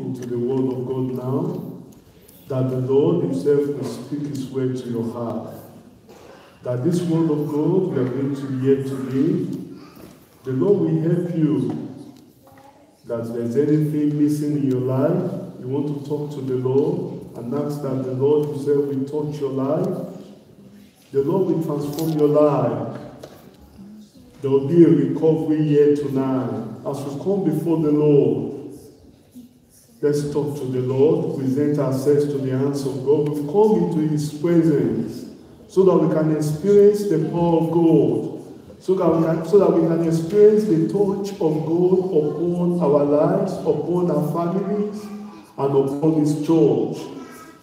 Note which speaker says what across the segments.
Speaker 1: into the Word of God now, that the Lord Himself will speak His word to your heart. That this Word of God we are going to hear today, the Lord will help you. That if there's anything missing in your life, you want to talk to the Lord and ask that the Lord Himself will touch your life. The Lord will transform your life. There will be a recovery here tonight. As we come before the Lord, let's talk to the Lord, present ourselves to the hands of God. We've come into His presence so that we can experience the power of God. So that we can experience the touch of God upon our lives, upon our families, and upon His church.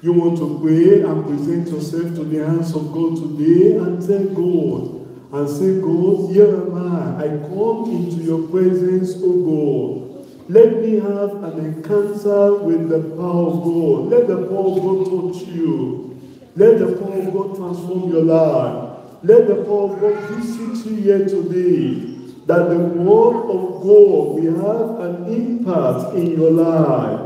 Speaker 1: You want to pray and present yourself to the hands of God today and tell God, and say, God, here am I come into your presence, O God. Let me have an encounter with the power of God. Let the power of God touch you. Let the power of God transform your life. Let the power of God visit you here today, that the word of God will have an impact in your life.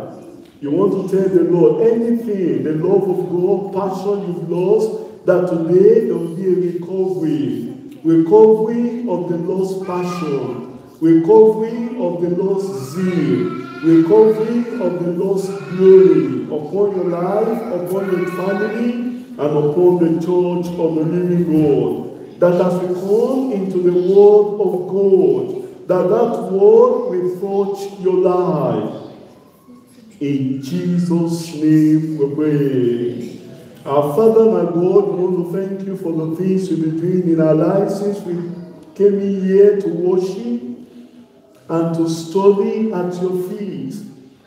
Speaker 1: You want to tell the Lord anything, the love of God, passion you've lost, that today there will be a recovery. Recovery of the lost passion. Recovery of the lost zeal. Recovery of the lost glory upon your life, upon your family, and upon the church of the living God. That as we come into the word of God, that word will touch your life. In Jesus' name we pray. Our Father, my God, we want to thank you for the things you've been doing in our lives since we came in here to worship and to study at your feet.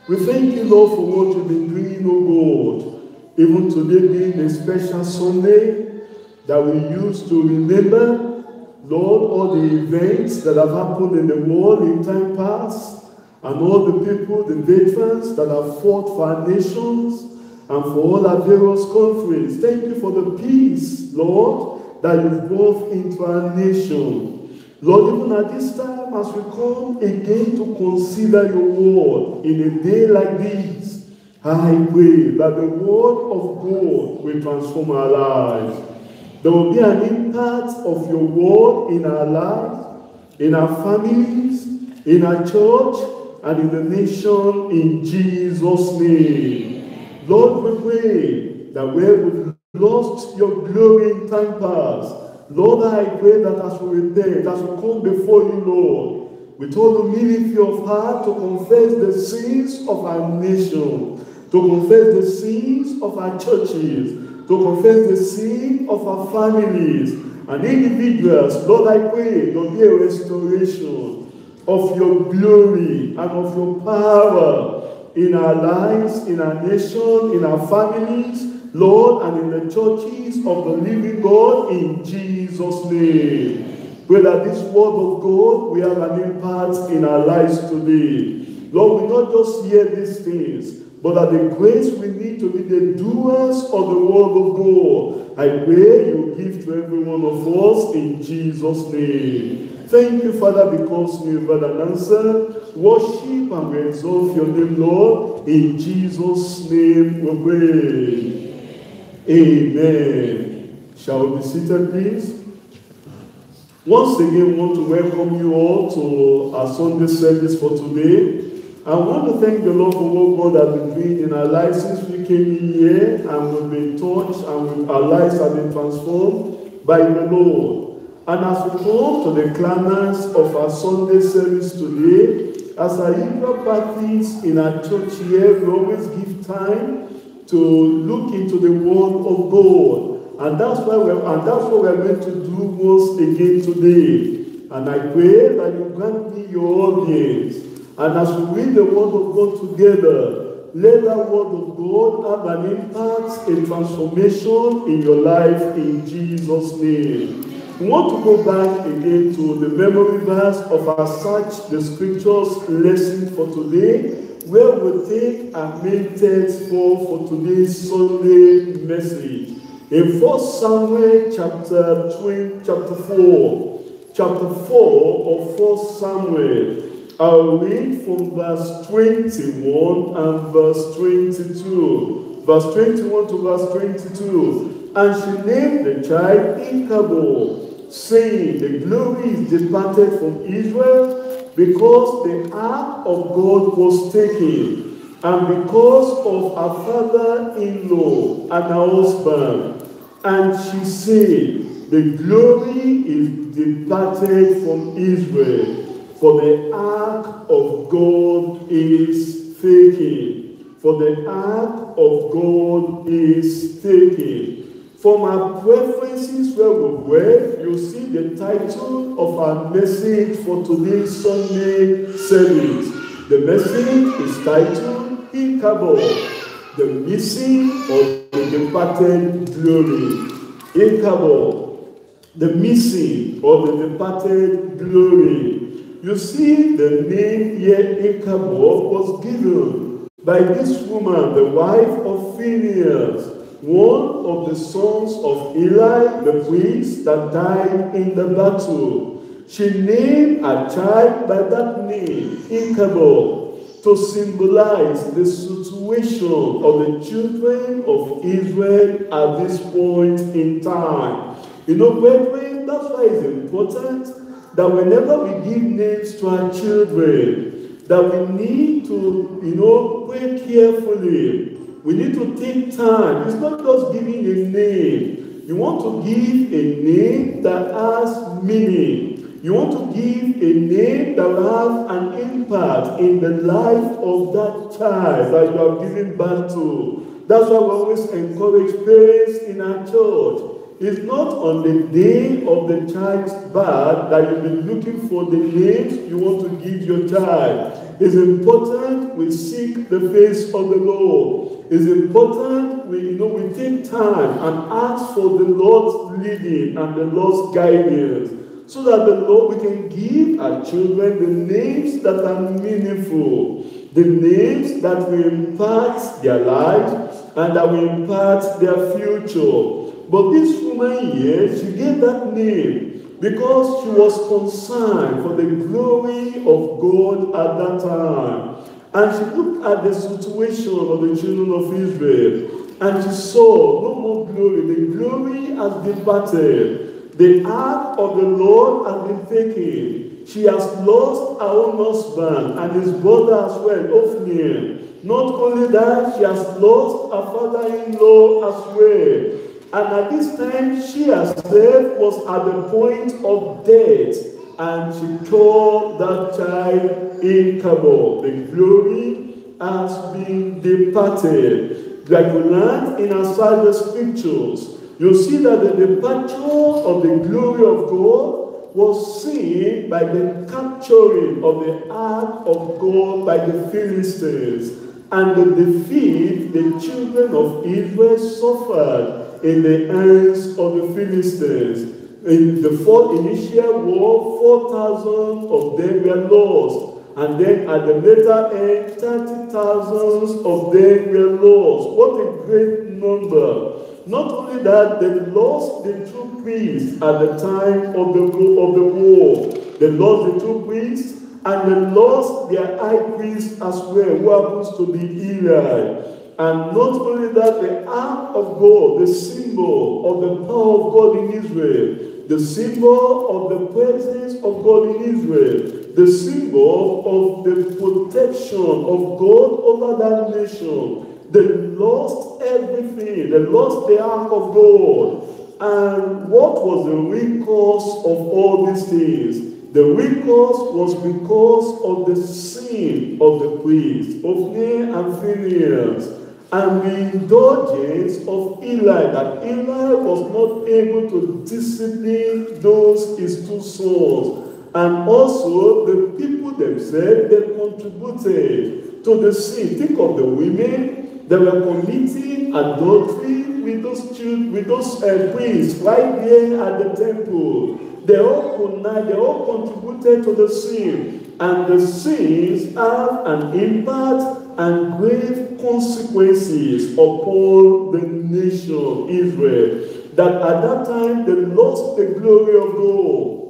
Speaker 1: We thank you, Lord, for what you've been doing, O God. Even today being a special Sunday that we use to remember, Lord, all the events that have happened in the world in time past, and all the people, the veterans that have fought for our nations and for all our various countries. Thank you for the peace, Lord, that you've brought into our nation. Lord, even at this time, as we come again to consider your word in a day like this, I pray that the word of God will transform our lives. There will be an impact of your word in our lives, in our families, in our church, and in the nation, in Jesus' name. Lord, we pray that where we've lost your glory in time past, Lord, I pray that as we repent, as we come before you, Lord, with all humility of heart, to confess the sins of our nation, to confess the sins of our churches, to confess the sin of our families and individuals. Lord, I pray there will be a restoration of your glory and of your power in our lives, in our nation, in our families, Lord, and in the churches of the living God, in Jesus' name. Pray that this word of God will have an impact in our lives today. Lord, we not just hear these things, but that the grace we need to be the doers of the word of God, I pray you give to every one of us in Jesus' name. Thank you, Father, because you've had an answer. Worship and we exalt your name, Lord. In Jesus' name we pray. Amen. Shall we be seated, please? Once again, we want to welcome you all to our Sunday service for today. I want to thank the Lord for what God has been doing in our lives since we came in here, and we've been touched, and our lives have been transformed by the Lord. And as we come to the climax of our Sunday service today, as our usual practice in our church here, we always give time to look into the Word of God. And that's what we're going to do once again today. And I pray that you grant me your audience. And as we read the Word of God together, let that Word of God have an impact, a transformation in your life in Jesus' name. We want to go back again to the memory verse of our Search the Scriptures lesson for today, where we'll take our main text for today's Sunday message. In 1 Samuel chapter 4 of 1 Samuel. I'll read from verse 21 and verse 22. Verse 21 to verse 22. And she named the child Ichabod, saying, the glory is departed from Israel, because the ark of God was taken, and because of her father-in-law and her husband. And she said, the glory is departed from Israel, for the ark of God is taken. For the ark of God is taken. From our preferences where we read, you see the title of our message for today's Sunday service. The message is titled Ichabod, the missing of the departed glory. Ichabod, the missing of the departed glory. You see, the name here Ichabod was given by this woman, the wife of Phinehas, one of the sons of Eli, the priest that died in the battle. She named her child by that name, Ichabod, to symbolize the situation of the children of Israel at this point in time. You know, brethren, that's why it's important that whenever we give names to our children, that we need to, pray carefully. We need to take time. It's not just giving a name. You want to give a name that has meaning. You want to give a name that will have an impact in the life of that child that you are giving birth to. That's why we always encourage parents in our church. It's not on the day of the child's birth that you'll be looking for the names you want to give your child. It's important we seek the face of the Lord. It's important we take time and ask for the Lord's leading and the Lord's guidance, so that the Lord, we can give our children the names that are meaningful, the names that will impact their lives and that will impact their future. But this woman here, she gave that name because she was concerned for the glory of God at that time. And she looked at the situation of the children of Israel, and she saw no more glory. The glory has departed. The ark of the Lord has been taken. She has lost her own husband and his brother as well, Ophniel. Not only that, she has lost her father-in-law as well. And at this time, she herself was at the point of death, and she tore that child Ichabod. The glory has been departed. Like we learned in our Sunday scriptures, you see that the departure of the glory of God was seen by the capturing of the ark of God by the Philistines, and the defeat the children of Israel suffered in the hands of the Philistines. In the initial war, 4,000 of them were lost. And then at the later end, 30,000 of them were lost. What a great number. Not only that, they lost the two priests at the time of the war. They lost the two priests, and they lost their high priest as well, who happens to be Eli. And not only that, the ark of God, the symbol of the power of God in Israel, the symbol of the presence of God in Israel, the symbol of the protection of God over that nation. They lost everything. They lost the ark of God. And what was the root cause of all these things? The root cause was because of the sin of the priests, Ophniel and Phinehas, and the indulgence of Eli, that Eli was not able to discipline his two sons. And also the people themselves, they contributed to the sin. Think of the women that were committing adultery with those priests right there at the temple. They all contributed to the sin. And the sins have an impact and grave consequences upon the nation Israel. That at that time they lost the glory of God.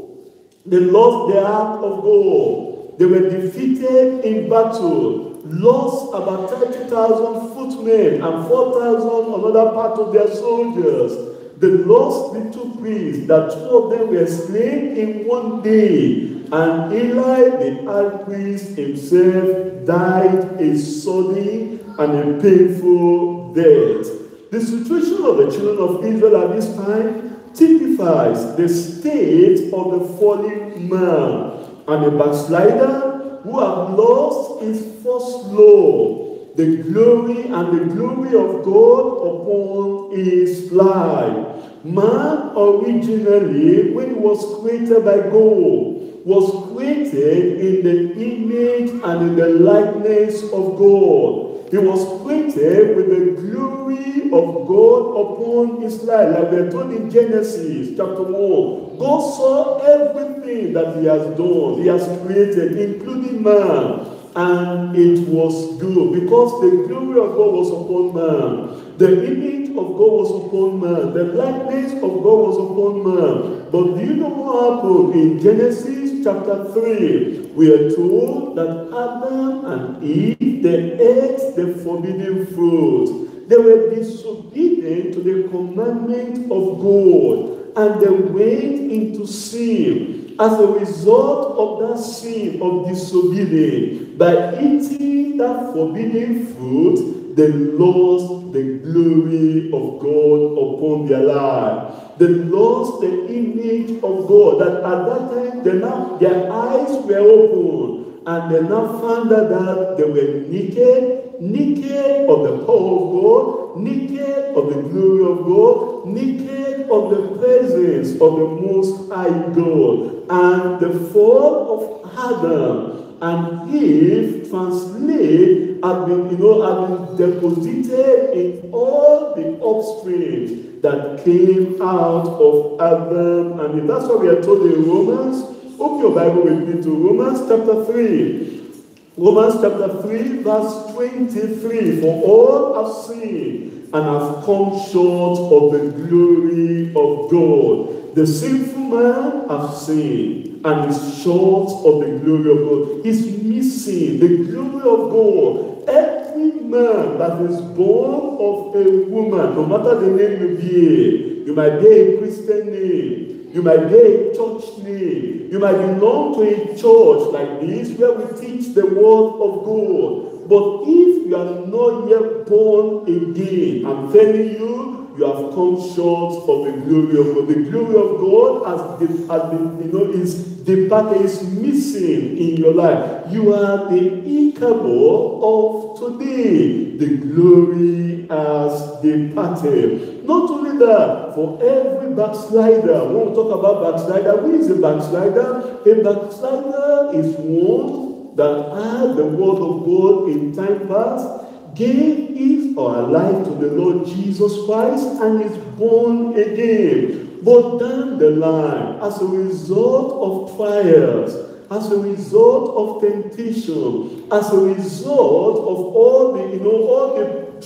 Speaker 1: They lost the ark of God. They were defeated in battle, lost about 30,000 footmen and 4,000 another part of their soldiers. They lost the two priests, that two of them were slain in one day. And Eli, the high priest himself, died a sudden and a painful death. The situation of the children of Israel at this time typifies the state of the fallen man and a backslider who have lost his first love, the glory and the glory of God upon his life. Man originally, when he was created by God, was created in the image and in the likeness of God. He was created with the glory of God upon his life. Like we are told in Genesis chapter 1, God saw everything that he has done, he has created, including man. And it was good, because the glory of God was upon man. The image of God was upon man. The likeness of God was upon man. But do you know what happened in Genesis chapter 3? We are told that Adam and Eve, they ate the forbidden fruit. They were disobedient to the commandment of God, and they went into sin. As a result of that sin of disobedience, by eating that forbidden fruit, they lost the glory of God upon their life. They lost the image of God. That at that time, their eyes were open, and they now found out that they were naked of the power of God, naked of the glory of God, naked of the presence of the Most High God. And the fall of Adam and Eve translate have been deposited in all the offspring that came out of Adam and Eve. That's what we are told in Romans. Open your Bible with me to Romans chapter 3. Romans chapter 3, verse 23. For all have sinned and have come short of the glory of God. The sinful man has sinned and is short of the glory of God. He's missing the glory of God. Every man that is born of a woman, no matter the name you bear, you might bear a Christian name, you might bear a church name, you might belong to a church like this where we teach the word of God. But if you are not yet born again, I'm telling you, you have come short of the glory of God. The glory of God is departed, is missing in your life. You are the Ichabod of today. The glory has departed. Not only that, for every backslider, when we talk about backslider, who is a backslider? A backslider is one that had the word of God in time past, gave his or her life to the Lord Jesus Christ, and is born again. But down the line, as a result of trials, as a result of temptation, as a result of all the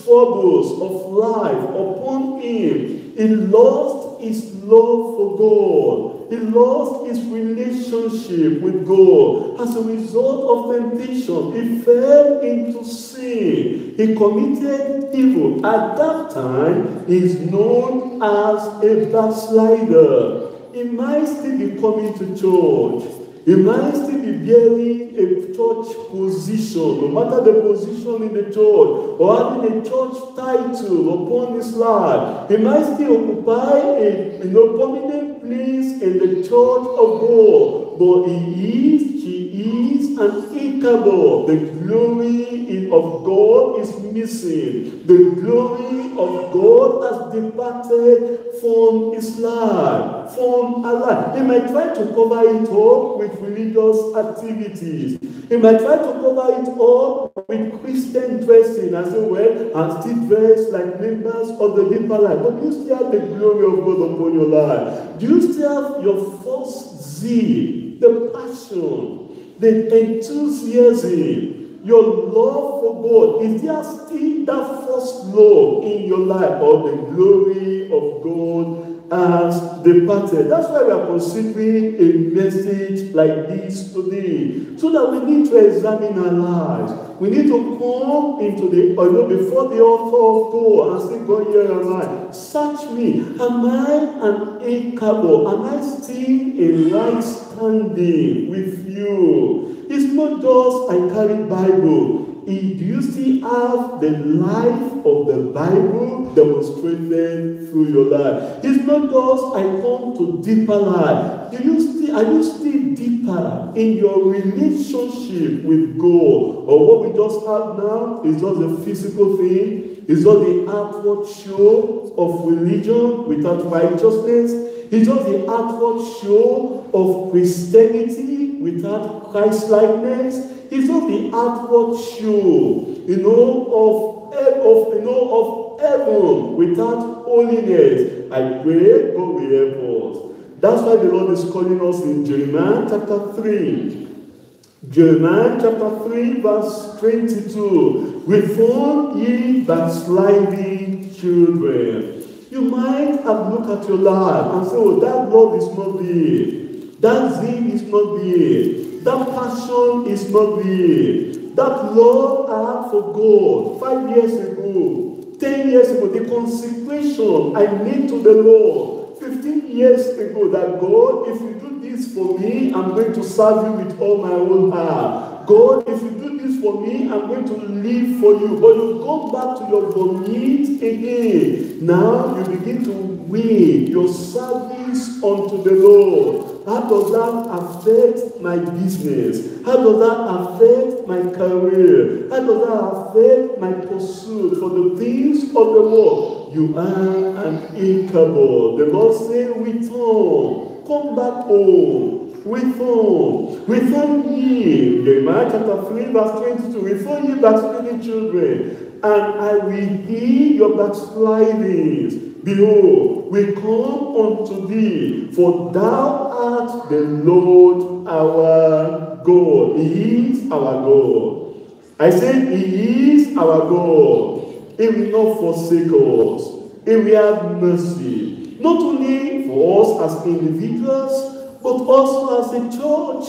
Speaker 1: troubles of life upon him, he lost his love for God. He lost his relationship with God. As a result of temptation, he fell into sin. He committed evil. At that time, he is known as a backslider. He might still be coming to church. He might still be bearing a church position, no matter the position in the church, or having a church title upon his life. He might still occupy a prominent place in the church of God. But she is an Ichabod. The glory of God is missing. The glory of God has departed from his life, from her life. He might try to cover it up with religious activities. He might try to cover it up with Christian dressing and say, well, I'm still dressed like members of the deeper life. But do you still have the glory of God upon your life? Do you still have your first zeal, the passion, the enthusiasm, your love for God? Is there still that first love in your life, or the glory of God has departed. That's why we are considering a message like this today, so that we need to examine our lives. We need to come into before the altar of God and say, God, here am I. Search me. Am I an incapable? Am I still in right standing with you? It's not just I carry Bible. Do you still have the life of the Bible demonstrated through your life? It's not just I come to deeper life. Are you still deeper in your relationship with God? Or what we just have now is just a physical thing. It's just the outward show of religion without righteousness. It's just the outward show of Christianity without Christ-likeness. It's not the outward show, of heaven without holiness. I pray God will help us. That's why the Lord is calling us in Jeremiah chapter 3. Jeremiah chapter 3 verse 22. Reform ye backsliding children. You might have looked at your life and say, oh, that love is not there. That zeal is not there. That passion is not there. That love I had for God 5 years ago, 10 years ago, the consecration I made to the Lord 15 years ago, that God, if you do this for me, I'm going to serve you with all my own heart. God, if you do this for me, I'm going to live for you. But you go back to your vomit again. Now you begin to weigh your service unto the Lord. How does that affect my business? How does that affect my career? How does that affect my pursuit for the things of the world? You are an incapable. The Lord said, return. Come back home. Return ye. Jeremiah chapter 3 verse 22. Return ye backsliding children, and I will heal your backslidings. Behold, we come unto thee, for thou art the Lord our God. He is our God. I said, He is our God. He will not forsake us. He will have mercy. Not only for us as individuals, but also as a church,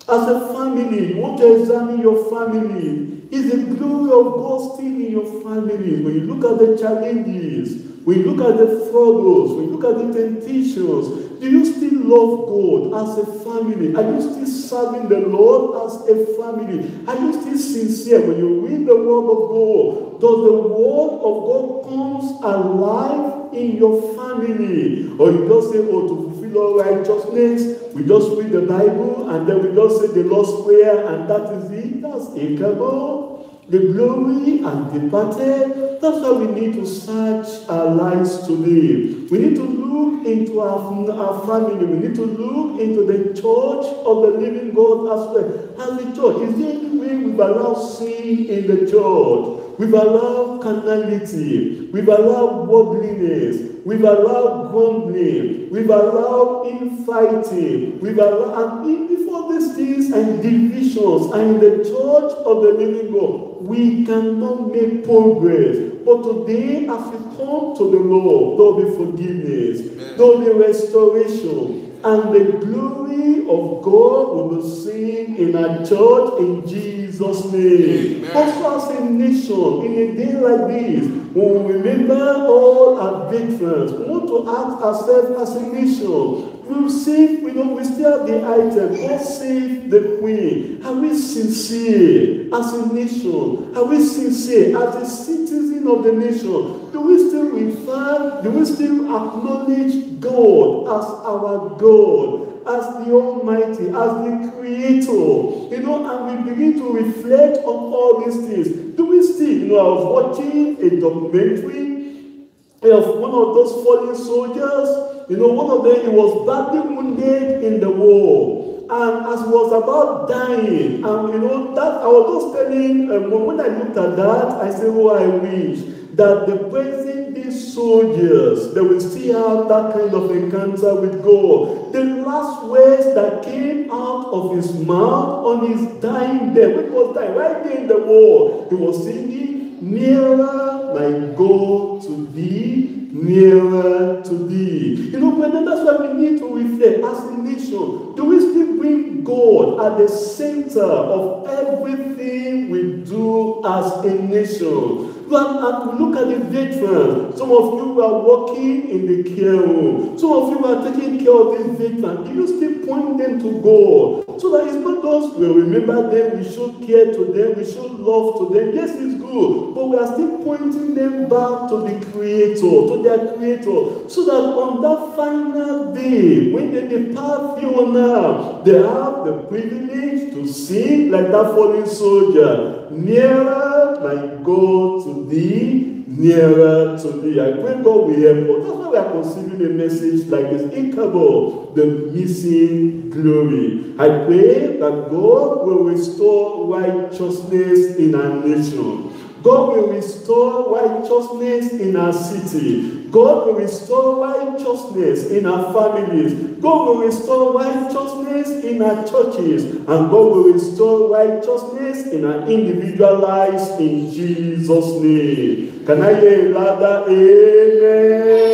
Speaker 1: as a family. You want to examine your family. Is the glory of God still in your family? When you look at the challenges, when you look at the struggles, when you look at the temptations, do you still love God as a family? Are you still serving the Lord as a family? Are you still sincere when you read the word of God? Does the word of God comes alive in your family? Or you just say, oh, to fulfill all righteousness, we just read the Bible and then we just say the Lord's Prayer and that is it? That's incapable. The glory and departed. That's why we need to search our lives today. We need to look into our family. We need to look into the church of the living God as well. As the church, is there any way we've allowed sin in the church? We've allowed carnality. We've allowed worldliness. We've allowed grumbling. We've allowed infighting. We've allowed, and before these things and divisions, and in the church of the living God, we cannot make progress. But today, as we come to the Lord, there will be forgiveness, there will be restoration, and the glory of God will be seen in our church in Jesus' name. Amen. Also, as a nation, in a day like this, when we remember all our veterans, we want to ask ourselves as a nation. We still have the item. God save the Queen. Are we sincere as a nation? Are we sincere as a citizen of the nation? Do we still acknowledge God as our God, as the Almighty, as the Creator? And we begin to reflect on all these things. Do we still, I was watching a documentary of one of those fallen soldiers. One of them, he was badly wounded in the war. And as he was about dying, that I was just telling, when I looked at that, I said, oh, I wish that the present day soldiers, they will still have that kind of encounter with God. The last words that came out of his mouth on his dying bed, when he was dying, right there in the war, he was singing, nearer my God to thee, nearer to thee. You know, brother, that's why we need to reflect as a nation. Do we still bring God at the center of everything we do as a nation? Look at the veterans. Some of you are working in the care home. Some of you are taking care of these veterans. Do you still point them to God? So that it's not just we remember them, we show care to them, we show love to them. Yes, it's good. But we are still pointing them back to the Creator, to their Creator. So that on that final day, when they depart here on earth, they have the privilege to sing like that fallen soldier. Nearer, my God, to thee, nearer to thee. I pray God will help us. That's why we are considering a message like this. Ichabod, the missing glory. I pray that God will restore righteousness in our nation. God will restore righteousness in our city. God will restore righteousness in our families. God will restore righteousness in our churches. And God will restore righteousness in our individual lives in Jesus' name. Can I hear a louder amen?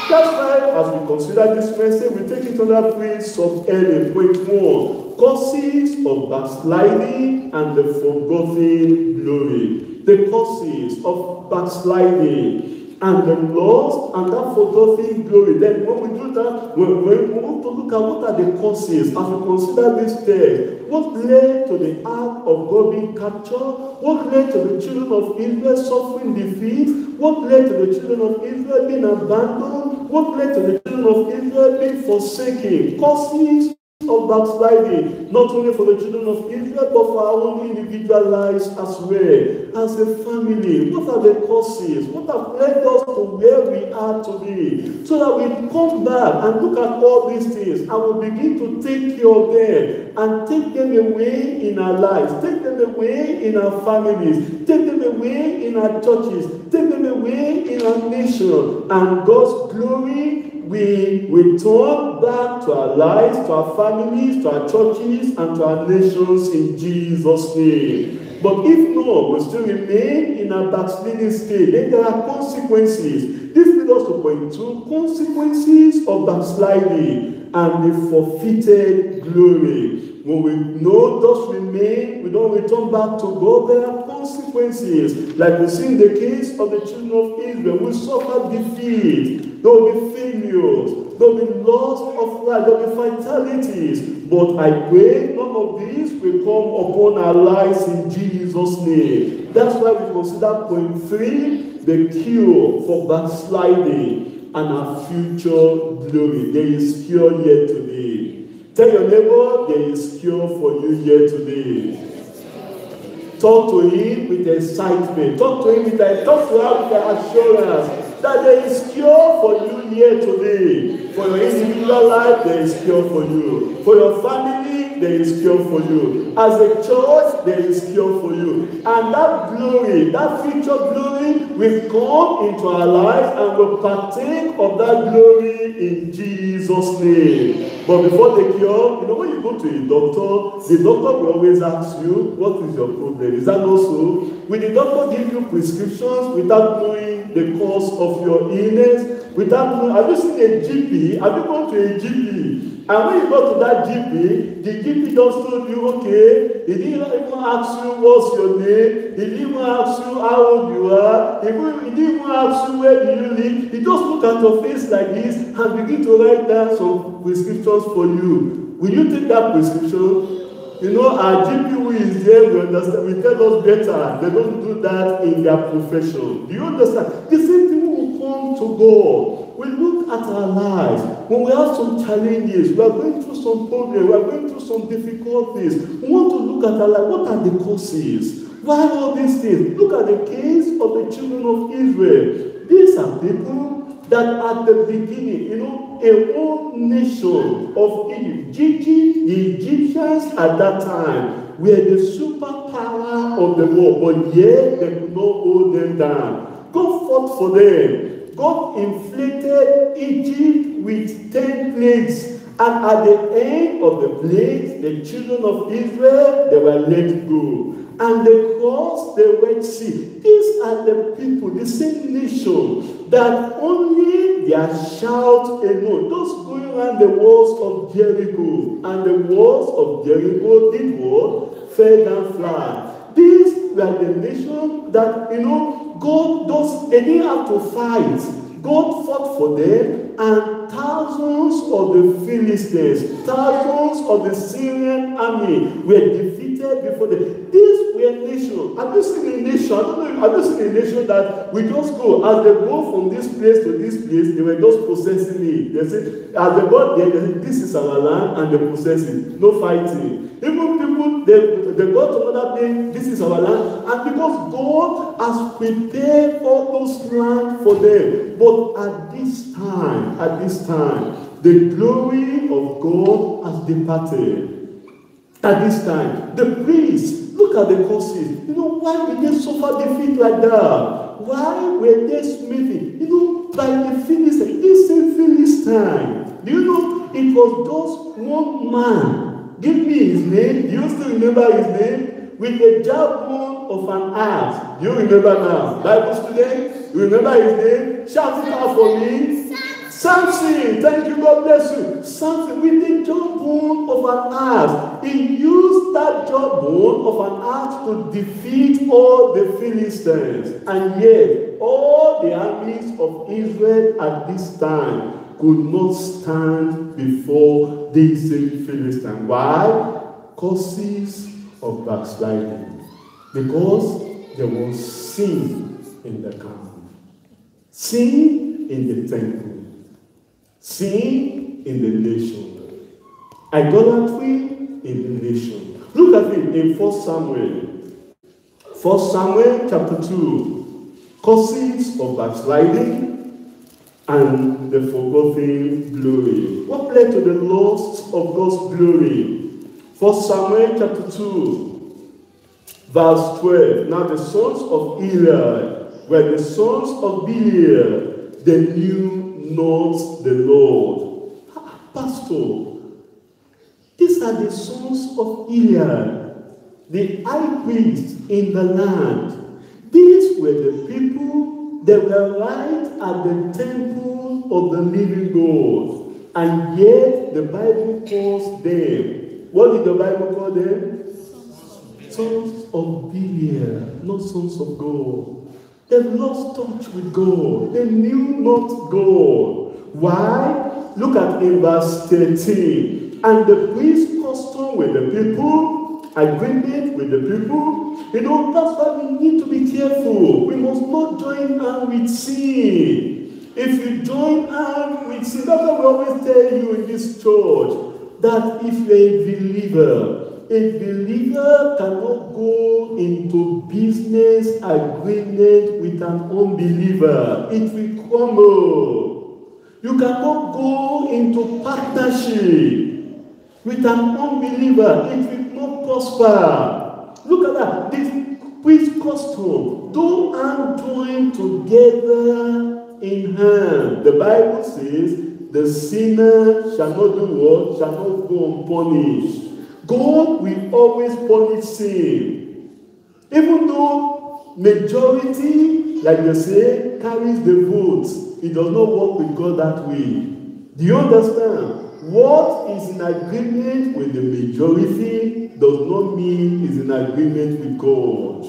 Speaker 1: That's why as we consider this message, we take it under three sub-headings. Point 1. Causes of backsliding and the forgotten glory. The causes of backsliding and the lost and that forgotten glory. Then when we do that, we want to look at what are the causes as we consider this text. What led to the act of God being captured? What led to the children of Israel suffering defeat? What led to the children of Israel being abandoned? What led to the children of Israel being forsaken? Causes of backsliding, not only for the children of Israel, but for our own individual lives as well. As a family, what are the causes? What have led us to where we are today? So that we come back and look at all these things and we begin to take care of them and take them away in our lives, take them away in our families, take them away in our churches, take them away in our nation, and God's glory we return back to our lives, to our families, to our churches, and to our nations in Jesus' name. But if not, we still remain in a backsliding state, then there are consequences. This leads us to point 2, consequences of backsliding and the forfeited glory. When we know thus remain, we don't return back to God, there are consequences. Like we see in the case of the children of Israel, we suffer defeat. There will be failures. There will be loss of life. There will be fatalities. But I pray none of these will come upon our lives in Jesus' name. That's why we consider point 3, the cure for backsliding and our future glory. There is cure here today. Tell your neighbor, there is cure for you here today. Talk to him with excitement. Talk to him with assurance that there is cure for you here today. For your individual life, there is cure for you. For your family, there is cure for you. As a church, there is cure for you. And that glory, that future glory, will come into our lives and will partake of that glory in Jesus' name. But before the cure, you know, when you go to a doctor, the doctor will always ask you, what is your problem? Is that not so? Will the doctor give you prescriptions without knowing the cause of your illness? Without knowing, have you seen a GP? Have you gone to a GP? And when you go to that GP, the GP just told you, okay, he didn't even ask you what's your name, he didn't even ask you how old you are, he didn't even ask you where do you live. He just look at your face like this and begin to write down some prescriptions for you. Will you take that prescription? You know, our GP who is there, we understand, we tell us better. They don't do that in their profession. Do you understand? The same thing will come to God. We look at our lives. When we have some challenges, we are going through some problems, we are going through some difficulties. We want to look at our life. What are the causes? Why all these things? Look at the case of the children of Israel. These are people that at the beginning, you know, a whole nation of Egypt, the Egyptians at that time were the superpower of the world, but yet they could not hold them down. God fought for them. God inflated Egypt with 10 plagues,
Speaker 2: And at the end of the plagues, the children of Israel, they were let go. And they crossed the Red Sea. These are the people, the same nation, that only their shout alone, those going around the walls of Jericho, and the walls of Jericho did what? Fell down flat. These were the nation that, they didn't have to fight. God fought for them, and thousands of the Philistines, thousands of the Syrian army were defeated before them. These were nations. Have you seen a nation? I don't know. Have you seen a nation that we just go, as they go from this place to this place, they were just possessing it. They say, as they got there, they say, this is our land, and they possess it. No fighting. Even people, they go to another place, this is our land, and because God has prepared all those land for them. But at this time, the glory of God has departed. At this time, the priests, look at the causes. Why did they suffer defeat like that? Why were they smitten? By the Philistines, this same Philistine. Do you know it was just one man? Give me his name. Do you still remember his name? With the jawbone of an ass. Do you remember now? Bible student, you remember his name? Shout it out for me. Samson. Thank you, God bless you. Samson, with the jawbone of an ass. He used that jawbone of an ass to defeat all the Philistines. And yet, all the armies of Israel at this time could not stand before these same Philistines. Why? Causes of backsliding. Because there was sin in the camp. Sin in the temple. Sin in the nation. Idolatry in the nation. Look at it in 1 Samuel. 1 Samuel chapter 2. Causes of backsliding and the forgotten glory. What led to the loss of God's glory? 1 Samuel chapter 2, verse 12. Now the sons of Eli were the sons of Belial. They knew not the Lord. Pastor, these are the sons of Eli, the high priest in the land. These were the people that were right at the temple of the living God. And yet the Bible calls them, what did the Bible call them? Sons of Belial, not sons of God. They lost touch with God. They knew not God. Why? Look at in verse 13. And the priest custom with the people, agreement with the people. That's why we need to be careful. We must not join hands with sin. If you join hands with sin, that's why we always tell you in this church, that if you're a believer cannot go into business agreement with an unbeliever. It will crumble. You cannot go into partnership with an unbeliever. It will not prosper. Look at that. This priest custom. Two hands joined together in hand. The Bible says, the sinner shall not do what? Shall not go unpunished. God will always punish sin. Even though majority, like they say, carries the votes, it does not work with God that way. Do you understand? What is in agreement with the majority does not mean is in agreement with God.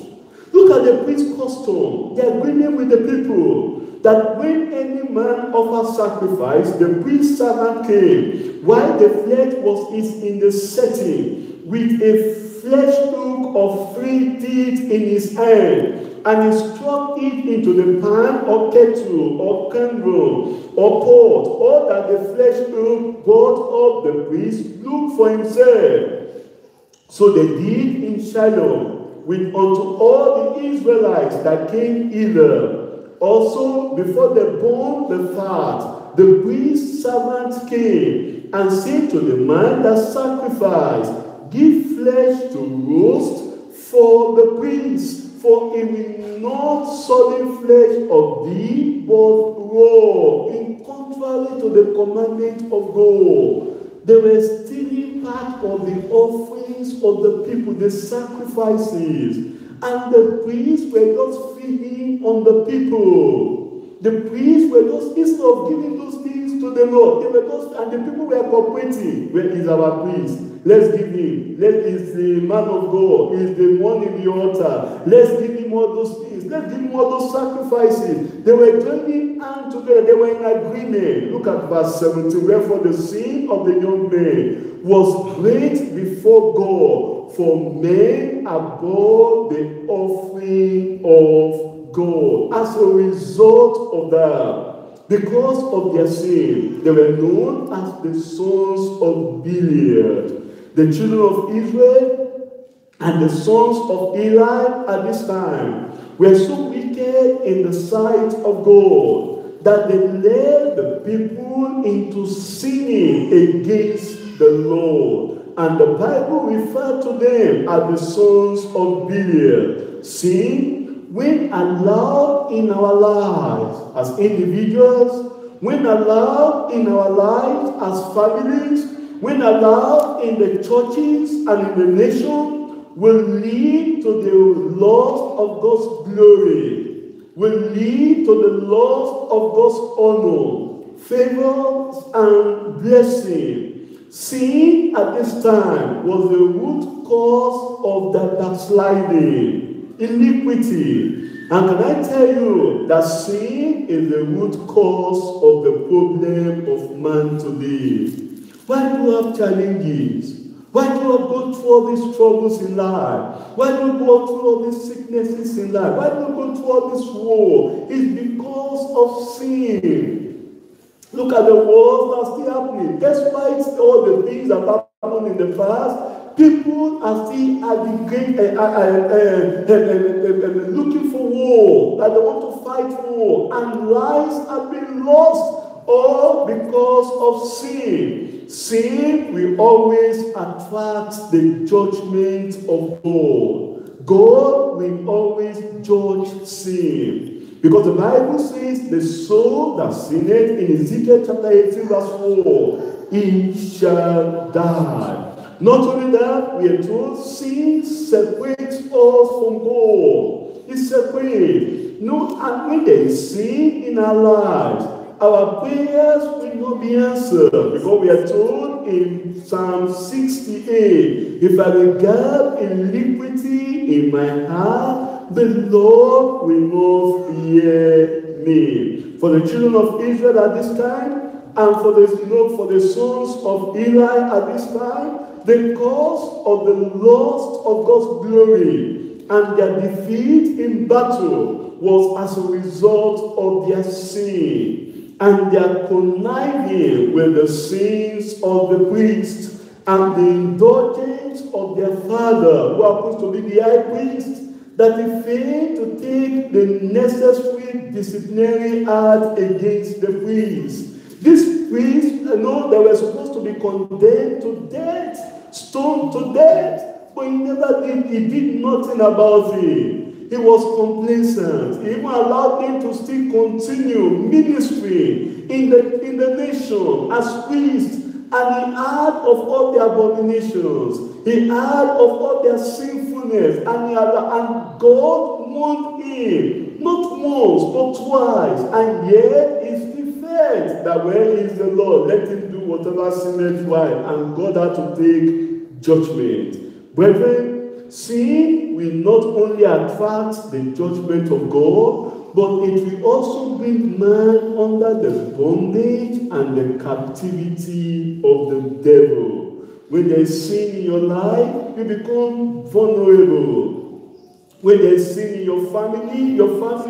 Speaker 2: Look at the priest custom, the agreement with the people. That when any man offers sacrifice, the priest servant came, while the flesh is in the setting, with a flesh hook of 3 teeth in his hand, and he struck it into the pan or kettle or candle or pot, or that the flesh hook brought up the priest look for himself. So they did in Shiloh with unto all the Israelites that came hither. Also, before they burned the fat, the priest's servant came and said to the man that sacrificed, give flesh to roast for the priest, for he will not solid flesh of thee, but raw, in contrary to the commandment of God. They were stealing part of the offerings of the people, the sacrifices. And the priests were just feeding on the people. The priests were just, instead of giving those things to the Lord, they were just, and the people were cooperating. Where is our priest? Let's give him. Is the man of God. Is the one in the altar. Let's give him all those things. Let's give him all those sacrifices. They were joining hands together. They were in agreement. Look at verse 17. Wherefore the sin of the young man was great before God, for men abhor the offering of God. As a result of that, because of their sin, they were known as the sons of Belial. The children of Israel and the sons of Eli at this time were so wicked in the sight of God that they led the people into sinning against the Lord. And the Bible referred to them as the sons of Belial. Sin, when allowed in our lives as individuals, when allowed in our lives as families, when allowed in the churches and in the nation, will lead to the loss of God's glory, will lead to the loss of God's honor, favors, and blessing. Sin at this time was the root cause of the backsliding, iniquity. And can I tell you that sin is the root cause of the problem of man today? Why do you have challenges? Why do you go through all these troubles in life? Why do you go through all these sicknesses in life? Why do you go through all this war? It's because of sin. Look at the wars that are still happening. Despite all the things that happened in the past, people are still at the great, looking for war, that they want to fight war, and lives have been lost, all because of sin. Sin will always attract the judgment of God. God will always judge sin. Because the Bible says, the soul that sinneth, in Ezekiel chapter 18 verse 4, he shall die. Not only that, we are told sin separates us from God. It separates. No, and when there is sin in our lives, our prayers will not be answered, because we are told in Psalm 68, if I regard iniquity in my heart, the Lord will not hear me. For the children of Israel at this time, and for the sons of Eli at this time, the cause of the loss of God's glory and their defeat in battle was as a result of their sin and their conniving with the sins of the priests and the indulgence of their father, who happens to be the high priest, that he failed to take the necessary disciplinary act against the priests. These priests, they were supposed to be condemned to death, stoned to death, but he never did. He did nothing about it. He was complacent. He even allowed them to still continue ministry in the nation as priests. And he heard of all their abominations. He heard of all their sinfulness. And God warned him, not once, but twice. And yet he still felt that where is the Lord? Let him do whatever seemeth right. And God had to take judgment. Brethren, sin will not only attract the judgment of God, but it will also bring man under the bondage and the captivity of the devil. When there is sin in your life, you become vulnerable. When there is sin in your family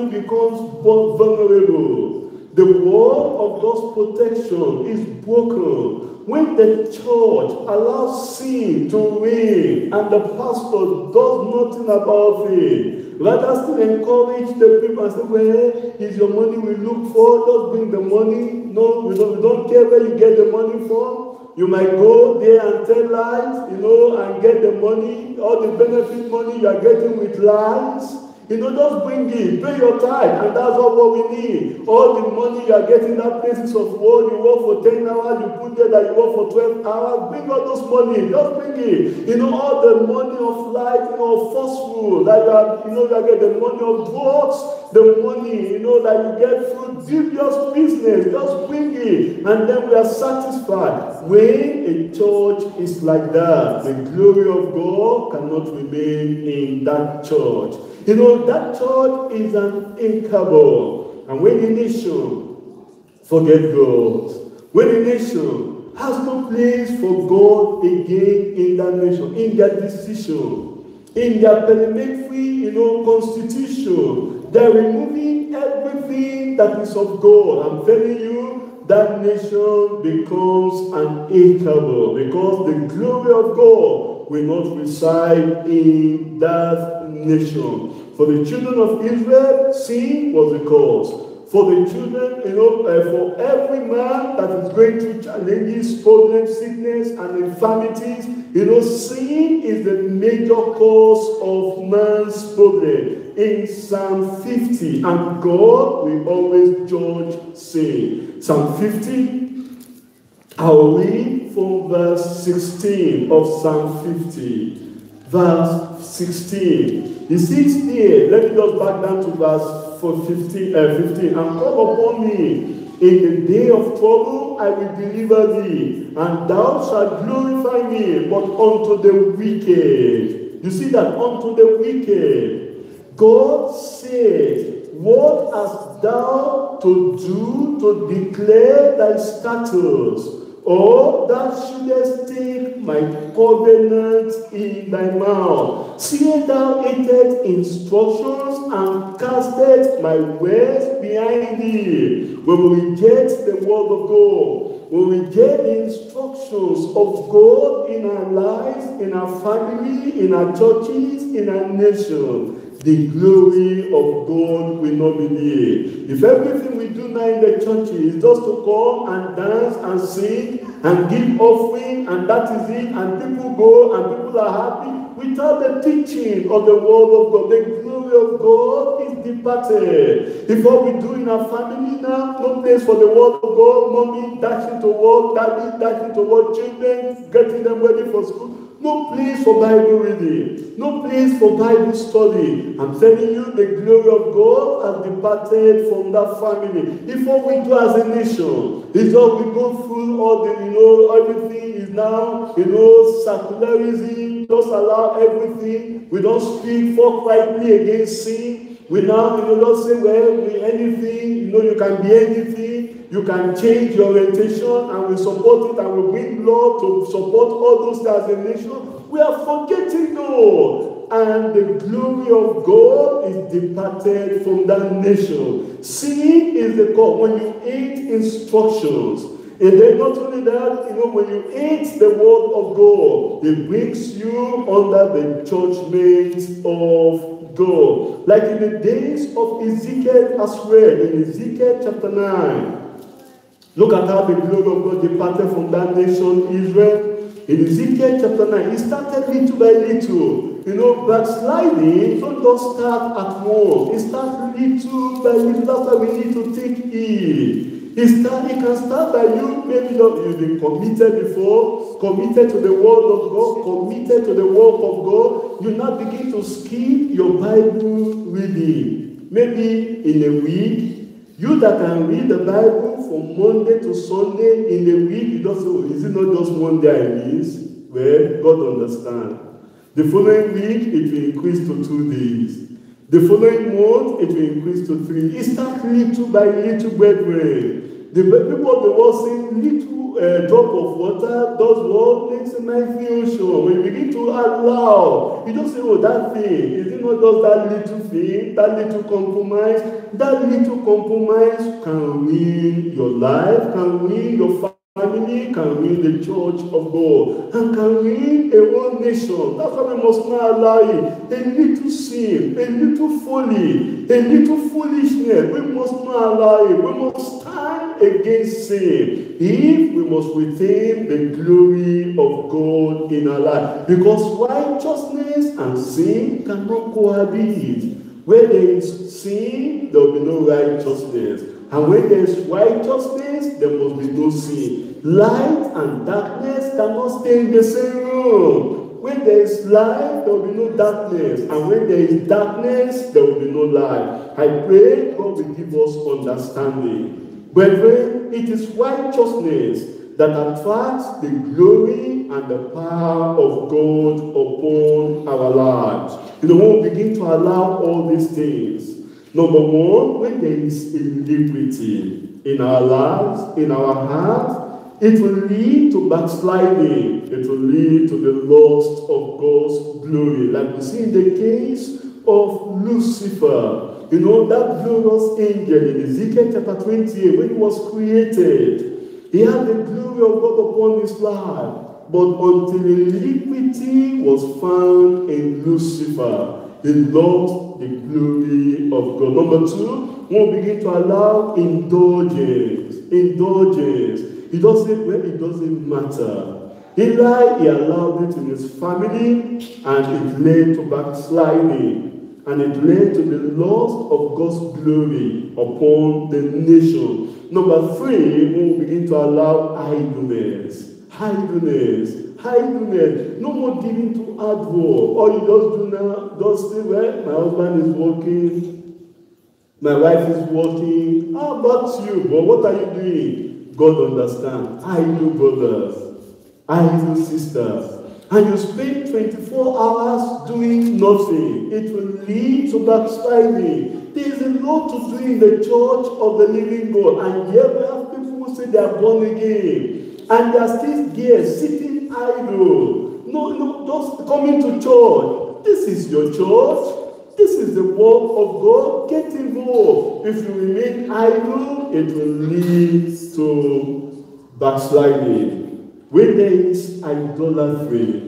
Speaker 2: becomes vulnerable. The wall of God's protection is broken when the church allows sin to reign and the pastor does nothing about it. Rather still encourage the people and say, where is your money we look for? Just bring the money. No, we don't care where you get the money from. You might go there and tell lies, and get the money, all the benefit money you are getting with lies. Just bring it, pay your tithe, and that's all what we need. All the money you are getting at places of work, you work for 10 hours, you put there that you work for 12 hours, bring all those money, just bring it. All the money of life, forceful, that you are getting the money of drugs, the money, that you get through dubious business, just bring it, and then we are satisfied. When a church is like that, the glory of God cannot remain in that church. That church is an incapable. And when a nation forget God, when a nation has no place for God again in that nation, in their decision, in their parliamentary, constitution, they're removing everything that is of God. I'm telling you, that nation becomes an incapable, because the glory of God will not reside in that nation. For the children of Israel, sin was the cause. For the children, for every man that is going through challenges, problems, sickness, and infirmities, sin is the major cause of man's problem. In Psalm 50, and God will always judge sin. Psalm 50, I'll read from verse 16 of Psalm 50. Verse 16. He says here, let me just back down to verse 15. And call upon me in the day of trouble, I will deliver thee, and thou shalt glorify me, but unto the wicked. You see that? Unto the wicked. God said, what hast thou to do to declare thy statutes? Or thou shouldest take my covenant in thy mouth. See, thou hatest instructions and castest my words behind thee. When we reject the word of God, when we get the instructions of God in our lives, in our family, in our churches, in our nation, the glory of God will not be there. If everything we do now in the church is just to come and dance and sing and give offering, and that is it, and people go and people are happy, without the teaching of the word of God, the glory of God is departed. If what we do in our family now, no place for the word of God, mommy dashing to work, daddy dashing to work, children getting them ready for school, no place for Bible reading, no place for Bible study. I'm telling you, the glory of God has departed from that family. If what we do as a nation is what we go through all the, everything is now, secularism, just allow everything. We don't speak forthrightly against sin. We now, don't say, well, anything, you can be anything. You can change your orientation, and we support it, and we bring law to support all those as a nation. We are forgetting God, and the glory of God is departed from that nation. Sin is the cause. When you hate instructions, and then not only that, when you hate the word of God, it brings you under the judgment of God. Like in the days of Ezekiel as well, in Ezekiel chapter 9. Look at how the glory of God departed from that nation, Israel. In Ezekiel chapter 9, it started little by little. Backsliding don't just start at once. It starts little by little. That's why we need to take it. It can start by you, maybe you've been committed before, committed to the word of God, committed to the work of God. You now begin to skip your Bible reading. Maybe in a week, you that can read the Bible from Monday to Sunday in a week, you don't say, is it not just one day I miss? Well, God understands. The following week, it will increase to 2 days. The following month, it will increase to 3. It starts little by little, brethren. The people of the world say, little drop of water does what? Makes a mighty ocean. When you begin to allow, you don't say, oh, that thing, is it not just that little thing, that little compromise? That little compromise can ruin your life, can ruin your family, can ruin the church of God, and can ruin a whole nation. That's why we must not allow it. A little sin, a little folly, a little foolishness, we must not allow it. We must stand against sin if we must retain the glory of God in our life. Because righteousness and sin cannot cohabit. Where there is sin, there will be no righteousness. And when there is righteousness, there must be no sin. Light and darkness cannot stay in the same room. When there is light, there will be no darkness. And when there is darkness, there will be no light. I pray God will give us understanding. Brethren, it is righteousness that attracts the glory and the power of God upon our lives. When we begin to allow all these things, number one, when there is iniquity in our lives, in our hearts, it will lead to backsliding. It will lead to the loss of God's glory. Like we see in the case of Lucifer. That glorious angel in Ezekiel chapter 28, when he was created, he had the glory of God upon his life. But until iniquity was found in Lucifer, he lost the glory of God. Number two, when we begin to allow indulgence. It doesn't matter. Eli, he allowed it in his family, and it led to backsliding. And it led to the loss of God's glory upon the nation. Number three, when we begin to allow idleness. No more giving to hard work. All you just do now, just say, well, my husband is working, my wife is working. How about you? But what are you doing? God understands. Idle brothers, idle sisters. And you spend 24 hours doing nothing. It will lead to backsliding. There is a lot to do in the church of the living God. And yet we have people who say they are born again. And they are still there, sitting idle. No, just coming to church. This is your church. This is the work of God. Get involved. If you remain idle, it will lead to backsliding. When there is idolatry,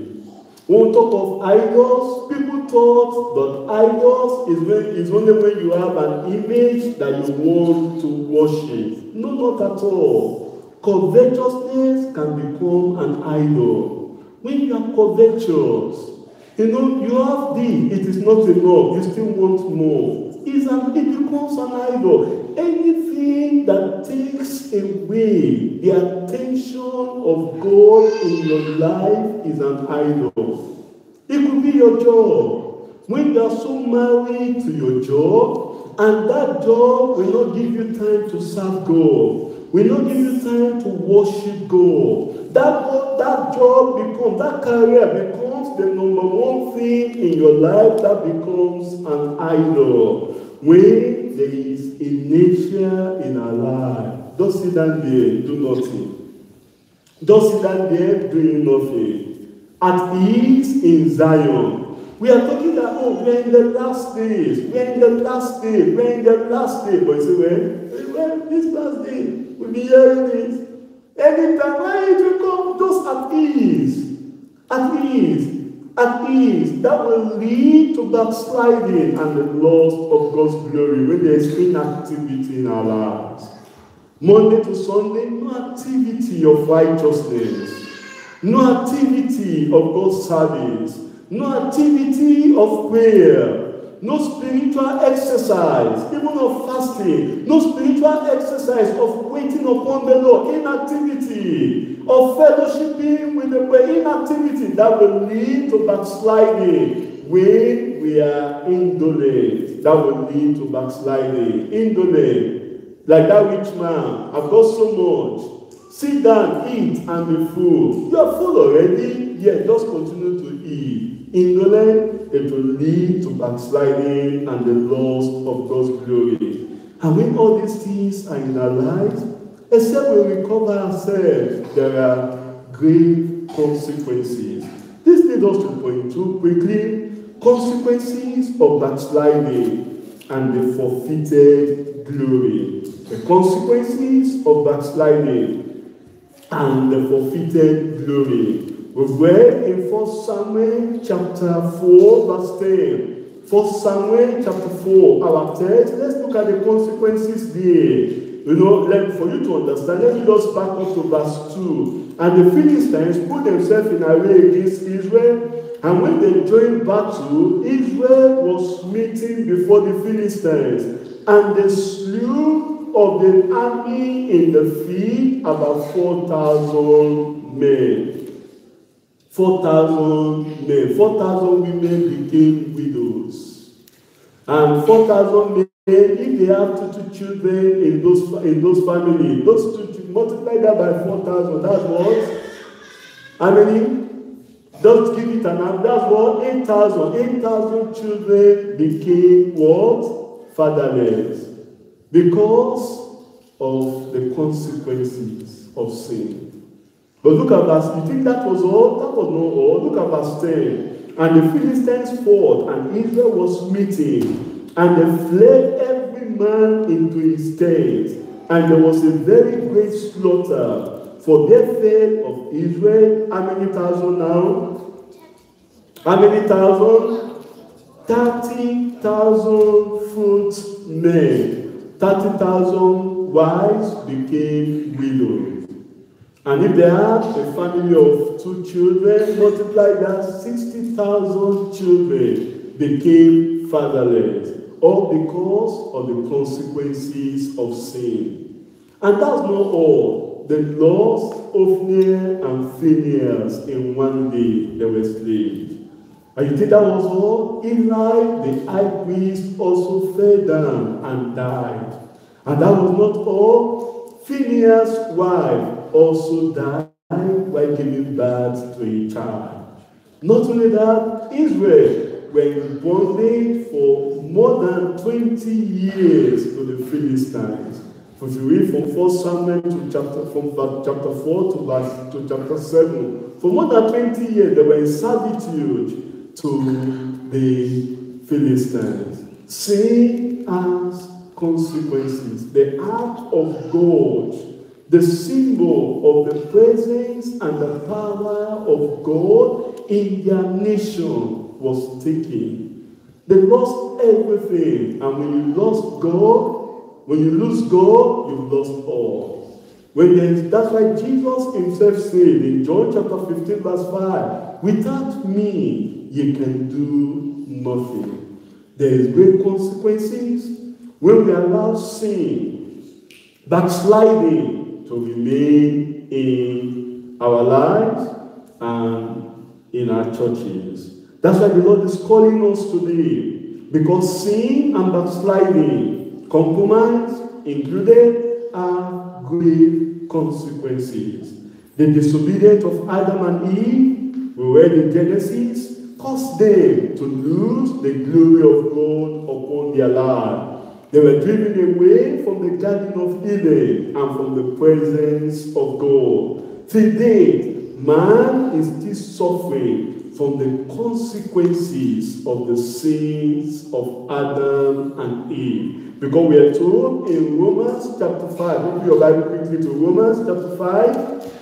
Speaker 2: when we talk of idols, people thought that idols is only when you have an image that you want to worship. No, not at all. Covetousness can become an idol. When you are covetous, you have this, it is not enough, you still want more. It becomes an idol. Anything that takes away the attention of God in your life is an idol. It could be your job. When you are so married to your job, and that job will not give you time to serve God, will not give you time to worship God. That job that career becomes the number one thing in your life that becomes an idol. When there is a nature in our life, don't sit down there, do nothing. Don't sit down there doing nothing. At ease in Zion. We are talking that, we're in the last days. We're in the last day. We're in the last day. But you say, well, this last day, we'll be hearing this. Anytime, why did you come? Just at ease. At ease. At ease. That will lead to backsliding and the loss of God's glory when there is inactivity in our lives. Monday to Sunday, no activity of righteousness. No activity of God's service. No activity of prayer. No spiritual exercise, even of fasting. No spiritual exercise of waiting upon the Lord. Inactivity of fellowshipping with the prayer. Inactivity that will lead to backsliding. When we are indolent, that will lead to backsliding. Indolent, like that rich man. I've got so much. Sit down, eat, and be full. You are full already. Yeah, just continue to eat. Indolent, it will lead to backsliding and the loss of God's glory. And when all these things are in our lives, except we recover ourselves, there are grave consequences. This leads us to point 2 quickly. Consequences of backsliding and the forfeited glory. The consequences of backsliding and the forfeited glory. We read in 1 Samuel chapter 4, verse 10. 1 Samuel chapter 4, our text. Let's look at the consequences there. For you to understand, let me just back up to verse 2. And the Philistines put themselves in array against Israel, And when they joined battle, Israel was meeting before the Philistines, and they slew of the army in the field about 4,000 men. 4,000 men. 4,000 women became widows. And 4,000 men, if they have two children in those families, those two, multiply that by 4,000, that's what? How many? Just give it an answer. That's what? 8,000. 8,000 children became what? Fatherless. Because of the consequences of sin. But look at verse, you think that was all? That was not all. Look at verse 10. And the Philistines fought, and Israel was meeting, and they fled every man into his tent. And there was a very great slaughter. For there fell of Israel, how many thousand now? How many thousand? 30,000 foot men. 30,000 wives became widows. And if they had a family of 2 children, multiply that, 60,000 children became fatherless. All because of the consequences of sin. And that's not all. They lost Ophni and Phinehas in one day. They were slaves. And you think that was all? Eli, the high priest, also fell down and died. And that was not all. Phinehas' wife also died while giving birth to a child. Not only that, Israel were in bondage for more than 20 years to the Philistines. If you read from 1 Samuel to chapter 4 to chapter 7, for more than 20 years they were in servitude to the Philistines. Sin has consequences. The act of God, the symbol of the presence and the power of God in their nation, was taken. They lost everything, and when you lost God, when you lose God, you've lost all. That's why Jesus himself said in John chapter 15 verse 5, without me, you can do nothing. There is great consequences when we allow sin, backsliding, to remain in our lives and in our churches. That's why the Lord is calling us today, because sin and backsliding, compromise included, are grave consequences. The disobedience of Adam and Eve, we read in Genesis, caused them to lose the glory of God upon their life. They were driven away from the Garden of Eden and from the presence of God. Today, man is still suffering from the consequences of the sins of Adam and Eve. Because we are told in Romans chapter 5, open your Bible quickly to Romans chapter 5.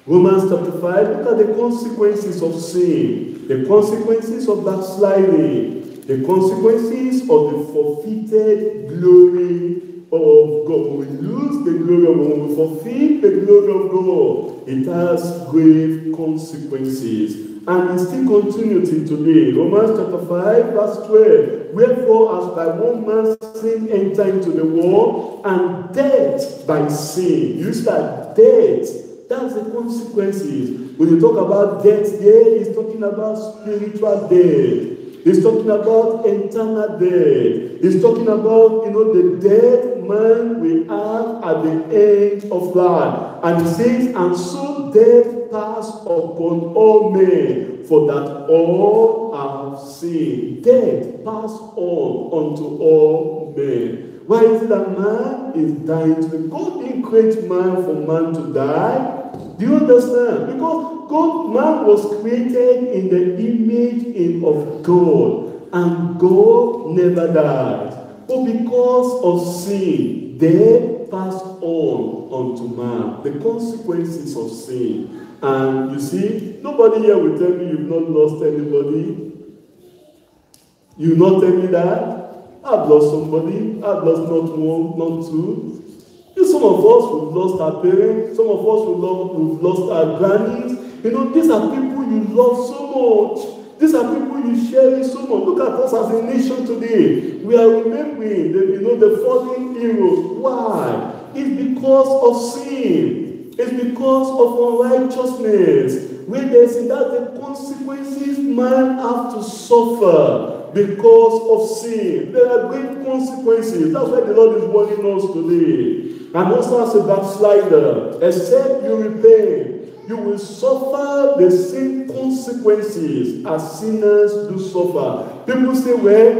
Speaker 2: Romans chapter 5, look at the consequences of sin, the consequences of backsliding, the consequences of the forfeited glory of God. When we lose the glory of God, when we forfeit the glory of God, it has grave consequences. And it still continues today. Romans chapter 5, verse 12. Wherefore, as by one man sin entered into the world, and death by sin. You see that death, that's the consequences. When you talk about death here, he's talking about spiritual death. He's talking about eternal death. He's talking about, the death man will have at the end of life. And he says, and so death passed upon all men, for that all have sinned. Death passed on unto all men. Why is it that man is dying? God didn't create man for man to die. Do you understand? Because man was created in the image of God, and God never died. But because of sin, death passed on unto man. The consequences of sin. And you see, nobody here will tell me you've not lost anybody. You not tell me that. I've lost somebody. I've lost not one, not two. Some of us, we've lost our parents. Some of us, we've lost our grannies. You know, these are people you love so much. These are people you cherish so much. Look at us as a nation today. We are remembering the fallen heroes. Why? It's because of sin. It's because of unrighteousness. When there's the consequences man have to suffer because of sin. There are great consequences. That's why the Lord is warning us today. And also as a backslider, except you repent, you will suffer the same consequences as sinners do suffer. People say, well,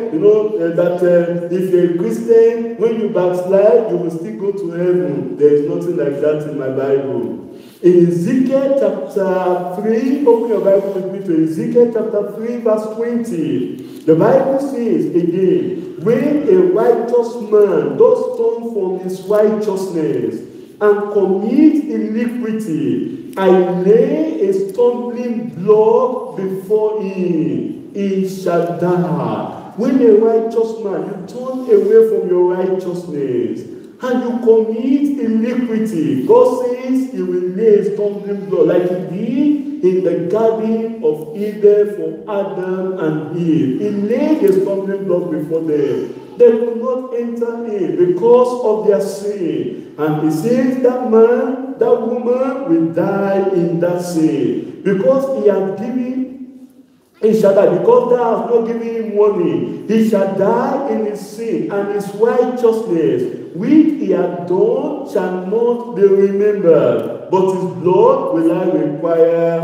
Speaker 2: that if you're a Christian, when you backslide, you will still go to heaven. There is nothing like that in my Bible. In Ezekiel chapter 3, open your Bible with me to Ezekiel chapter 3, verse 20. The Bible says again, when a righteous man does turn from his righteousness and commit iniquity, I lay a stumbling block before him. He shall die. When a righteous man, you turn away from your righteousness and you commit iniquity, God says he will lay a stumbling block like he did in the Garden of Eden for Adam and Eve. He laid a stumbling block before them. They could not enter in because of their sin. And he says that man, that woman will die in that sin. Because he has given, he shall die. Because thou hast not given him warning, he shall die in his sin, and his righteousness, which he had done, shall not be remembered. But his blood will I require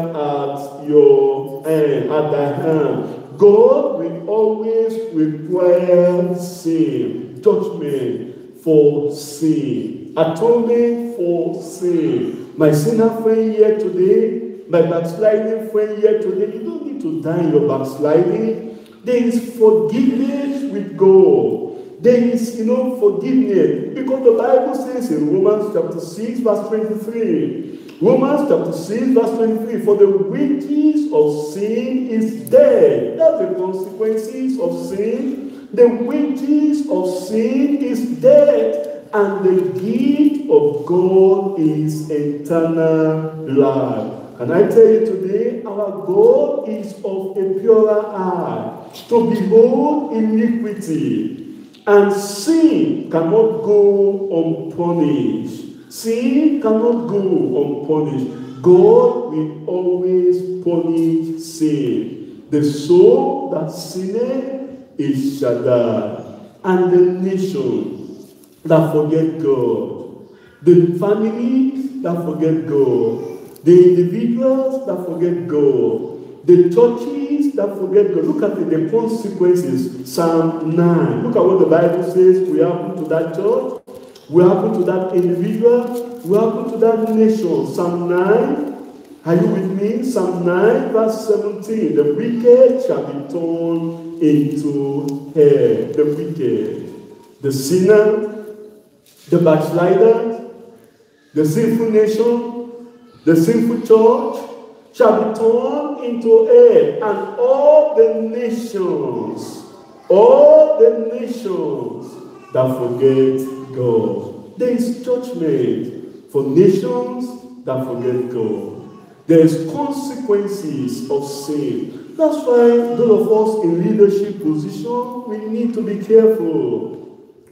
Speaker 2: at thy hand. God will always require sin, judgment for sin, atonement for sin. My sinner friend here today, my backsliding friend here today, you don't need to die in your backsliding. There is forgiveness with God. There is, forgiveness. Because the Bible says in Romans chapter 6, verse 23, Romans chapter 6, verse 23, for the wages of sin is death. That's the consequences of sin. The wages of sin is death, and the gift of God is eternal life. And I tell you today, our God is of a purer eye, to behold iniquity. And sin cannot go unpunished. Sin cannot go unpunished. God will always punish sin. The soul that sinneth, it shall die. And the nation that forget God, the families that forget God, the individuals that forget God, the churches that forget God. Look at the consequences. Psalm 9. Look at what the Bible says will happen to that church, will happen to that individual, will happen to that nation. Psalm 9. Are you with me? Psalm 9, verse 17. The wicked shall be turned into hell. The wicked, the sinner, the backslider, the sinful nation, the sinful church shall be turned into hell, and all the nations that forget God. There is judgment for nations that forget God. There is consequences of sin. That's why those of us in leadership position, we need to be careful.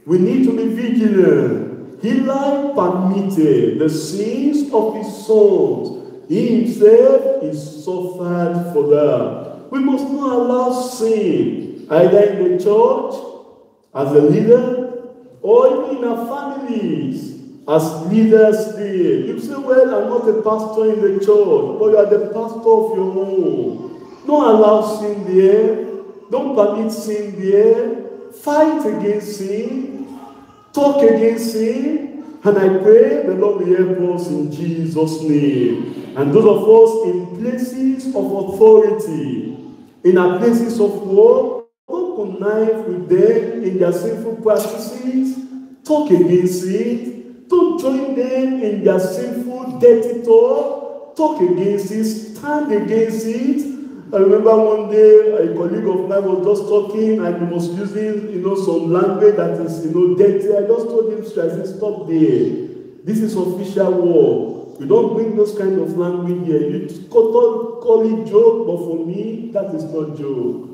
Speaker 2: We need to be vigilant. Eli permitted the sins of his sons. He himself is suffered for that. We must not allow sin, either in the church, as a leader, or even in our families, as leaders there. You say, well, I'm not a pastor in the church, but you are the pastor of your home. Don't allow sin there. Don't permit sin there. Fight against sin. Talk against sin. And I pray the Lord will help us in Jesus' name. And those of us in places of authority, in our places of work, don't connive with them in their sinful practices. Talk against it. Don't join them in their sinful, dirty talk. Talk against it. Stand against it. I remember one day a colleague of mine was just talking and he was using, some language that is, dirty. I just told him, I said, stop there. This is official war. We don't bring those kind of language here. You call it joke, but for me, that is not joke.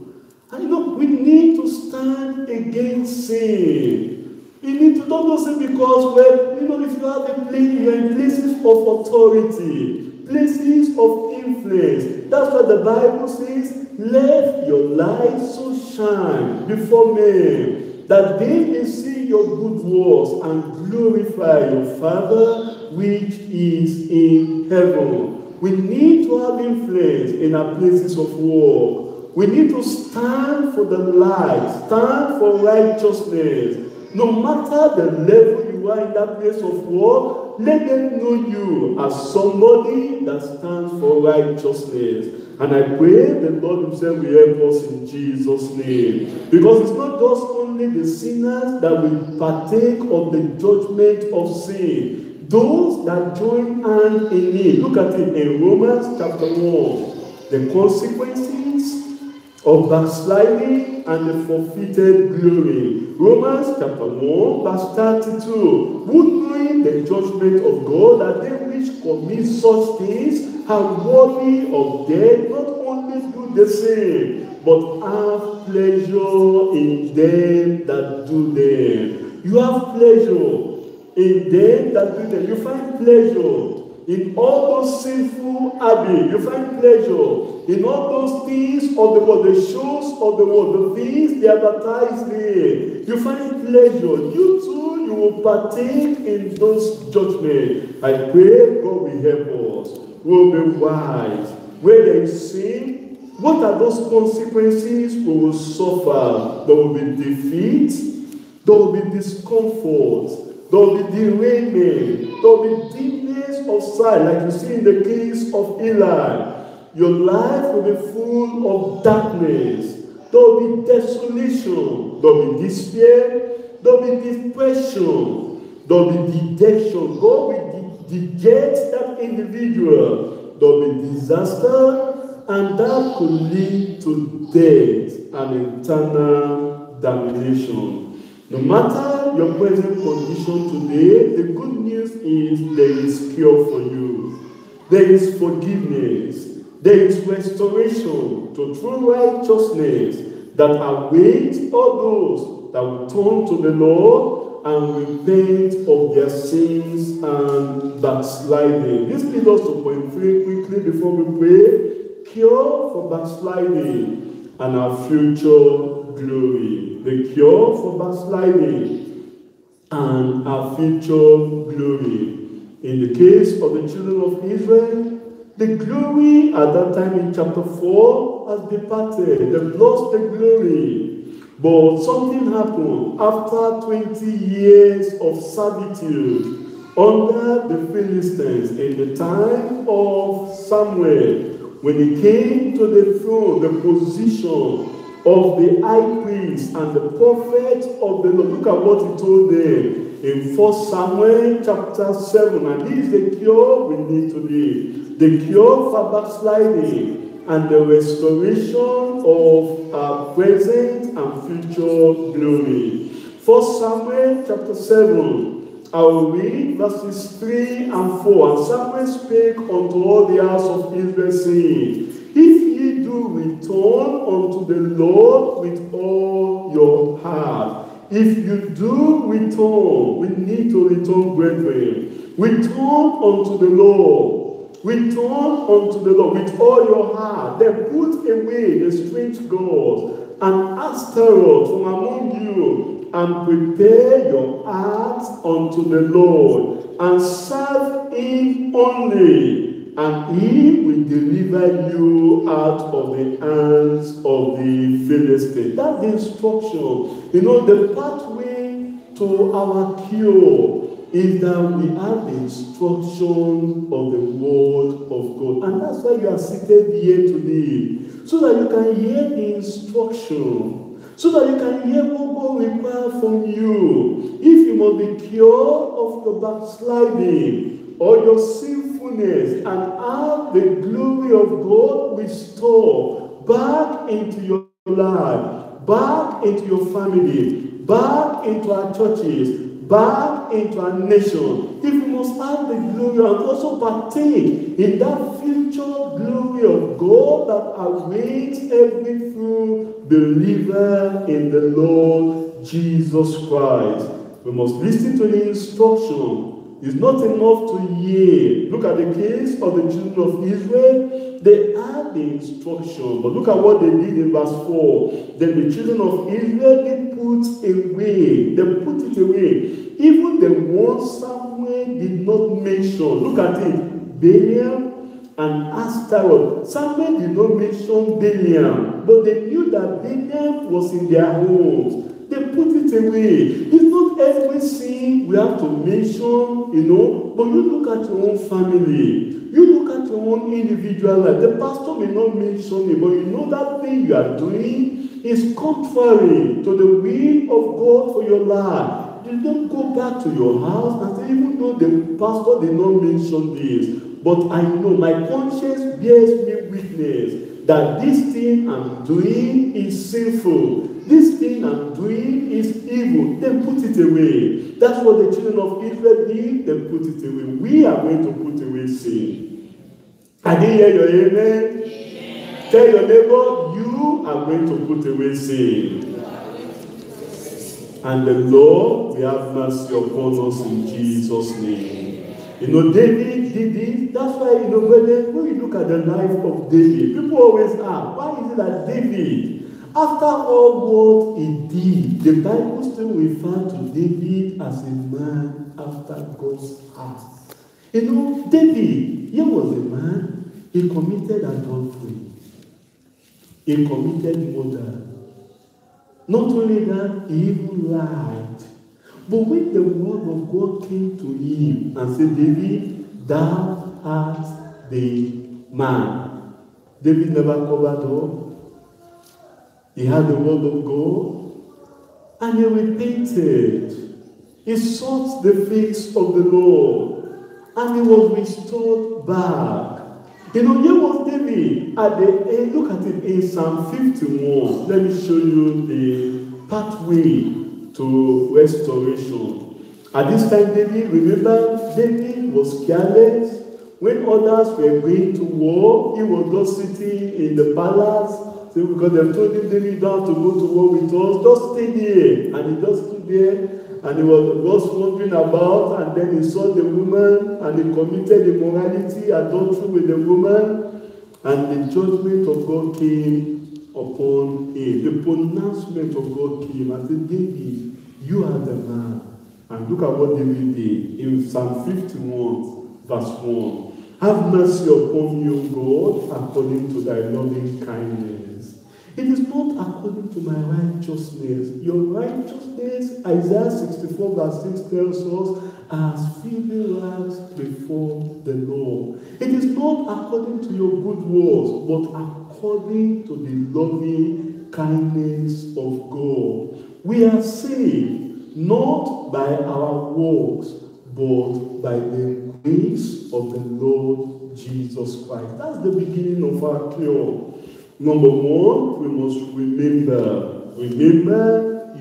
Speaker 2: And we need to stand against sin. You need to don't say because, well, if you have a place, you're in places of authority, places of influence. That's what the Bible says, let your light so shine before men, that they may see your good works and glorify your Father which is in heaven. We need to have influence in our places of work. We need to stand for the light, stand for righteousness. No matter the level you are in that place of work, let them know you as somebody that stands for righteousness. And I pray the Lord himself will help us in Jesus' name. Because it's not just only the sinners that will partake of the judgment of sin. Those that join hand in it. Look at it in Romans chapter 1. The consequences of backsliding and the forfeited glory. Romans chapter 1 verse 32. Who knowing the judgment of God, that they which commit such things are worthy of death, not only do the same, but have pleasure in them that do them. You have pleasure in them that do them. You find pleasure in all those sinful habits. You find pleasure in all those things of the world, the shows of the world, the things they advertise there. You find pleasure. You too, you will partake in those judgments. I pray God will help us. We will be wise. Where there is sin, what are those consequences we will suffer? There will be defeat, there will be discomfort, there will be derailment, there will be dimness of sight, like you see in the case of Eli. Your life will be full of darkness. There will be desolation. There will be despair. There will be depression. There will be dejection. God will deject that individual. There will be disaster, and that could lead to death and eternal damnation. No matter your present condition today, the good news is there is cure for you. There is forgiveness. There is restoration to true righteousness that awaits all those that will turn to the Lord and repent of their sins and backsliding. This leads us to point 3 quickly before we pray. Cure for backsliding and our future glory. The cure for backsliding and our future glory. In the case of the children of Israel, the glory at that time in chapter 4 has departed. They've lost the glory. But something happened after 20 years of servitude under the Philistines in the time of Samuel. When he came to the throne, the position of the high priest and the prophet of the Lord. Look at what he told them in 1 Samuel chapter 7. And this is the cure we need today. The cure for backsliding and the restoration of our present and future glory. 1 Samuel chapter 7. I will read verses 3 and 4. And Samuel spake unto all the house of Israel, saying, If ye do return unto the Lord with all your heart. If you do return, we need to return, brethren. Return unto the Lord. Return unto the Lord with all your heart. Then put away the strange gods and Ashtaroth from among you, and prepare your hearts unto the Lord, and serve him only, and he will deliver you out of the hands of the Philistines. That's the instruction. The pathway to our cure is that we have the instruction of the word of God. And that's why you are seated here today. So that you can hear the instruction. So that you can hear what God requires from you. If you must be cured of the backsliding or your sinfulness and have the glory of God restored back into your life, back into your family, back into our churches, back into our nation, if we must have the glory and also partake in that future glory of God that awaits every true believer in the Lord Jesus Christ, we must listen to the instruction. It's not enough to hear. Look at the case of the children of Israel. They had the instruction, but look at what they did in verse 4. Then the children of Israel, they put it away. Even the one Samuel did not mention. Look at it. Balaam and Ashtaroth. Samuel did not mention Balaam, but they knew that Balaam was in their homes. They put it away. It's not every sin we have to mention, but you look at your own family. You look at your own individual life. The pastor may not mention it, but you know that thing you are doing is contrary to the will of God for your life. You don't go back to your house and say, even though the pastor did not mention this, but I know my conscience bears me witness that this thing I'm doing is sinful. This thing I'm doing is evil. Then put it away. That's what the children of Israel did. Then put it away. We are going to put away sin. I didn't hear your amen. Amen. Tell your neighbor, you are going to put away sin. And the Lord will have mercy upon us in Jesus' name. David did it. That's why, when you look at the life of David, people always ask, why is it that David, after all what he did, the Bible still refers to David as a man after God's heart. David, he was a man, he committed adultery. He committed murder. Not only that, he even lied. But when the word of God came to him and said, David, thou art the man. David never covered up. He had the word of God, and he repented. He sought the face of the Lord, and he was restored back. Here was David at the end. Look at it in Psalm 51. Let me show you the pathway to restoration. At this time, David was careless. When others were going to war, he was just sitting in the palace. So because they told him, David, you don't have to go to war with us, just stay there. And he just stood there, and he was wandering about, and then he saw the woman, and he committed immorality, adultery with the woman, and the judgment of God came upon him. The pronouncement of God came and said, David, you are the man. And look at what David did in Psalm 51, verse 1. Have mercy upon me, O God, according to thy loving kindness. It is not according to my righteousness. Your righteousness, Isaiah 64 verse 6 tells us, as filthy rags before the Lord. It is not according to your good works, but according to the loving kindness of God. We are saved not by our works, but by the grace of the Lord Jesus Christ. That's the beginning of our cure. Number one, we must remember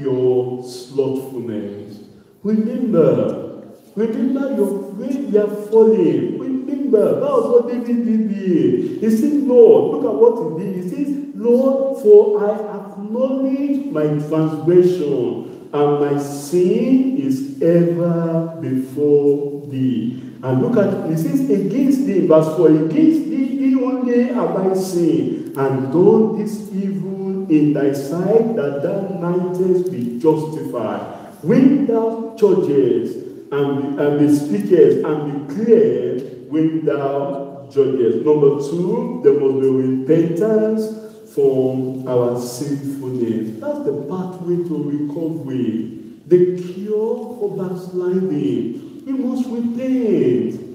Speaker 2: your slothfulness. Remember your way you are falling. Remember, that was what David did here. He said, Lord, look at what he did. He says, Lord, for I acknowledge my transgression, and my sin is ever before thee. And look at, it says, against thee, verse 4, against thee only have I sinned, and done this evil in thy sight, that thou mightest be justified. When thou judgest, and be speakest, and be clear when thou judgest. Number two, there must be repentance from our sinfulness. That's the pathway to recovery. The cure for backsliding. We must repent.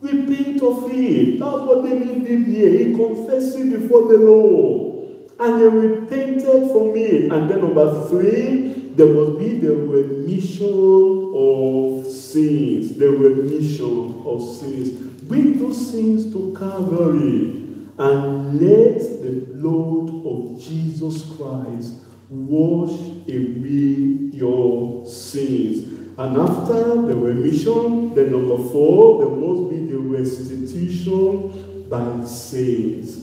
Speaker 2: Repent of it. That's what David did here. He confessed it before the Lord. And he repented from it. And then number three, there must be the remission of sins. The remission of sins. Bring those sins to Calvary. And let the blood of Jesus Christ wash away your sins.
Speaker 1: And after the remission, then number 4, there must be the restitution by the saints.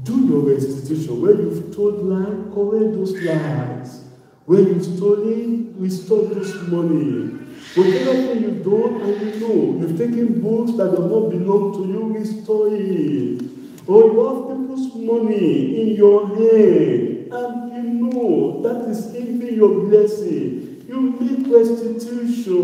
Speaker 1: Do your restitution. Where you've told lies, correct those lies. Where you've stolen, restore this money. Whatever you've done and you know, you've taken books that do not belong to you, restore it. Or you have people's money in your hand and you know that is even your blessing. You make restitution.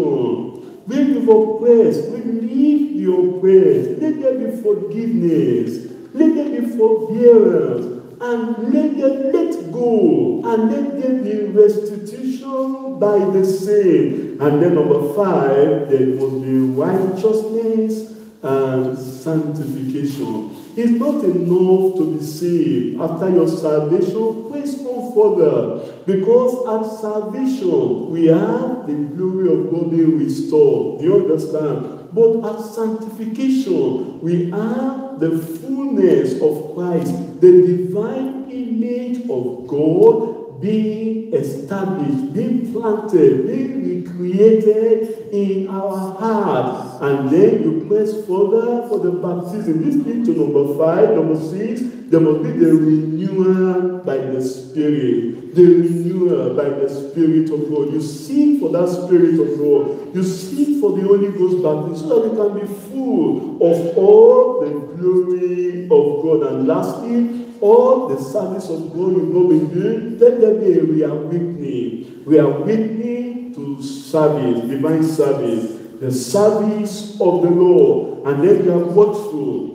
Speaker 1: When you've oppressed, relieve the oppressed. Let there be forgiveness. Let there be forbearance. And let them let go. And let there be restitution by the same. And then number 5, there must be righteousness and sanctification. It's not enough to be saved. After your salvation, praise God further. Because at salvation, we have the glory of God being restored. Do you understand? But at sanctification, we have the fullness of Christ, the divine image of God being established, being planted, being recreated in our hearts. And then you press further for the baptism. This leads to number 5. Number 6, there must be the renewal by the Spirit. The renewal by the Spirit of God. You seek for that Spirit of God. You seek for the Holy Ghost baptism so that we can be full of all the glory of God. And lastly, all the service of God you've not been doing, let there be a reawakening. Reawakening to service, divine service, the service of the Lord. And then you are watchful.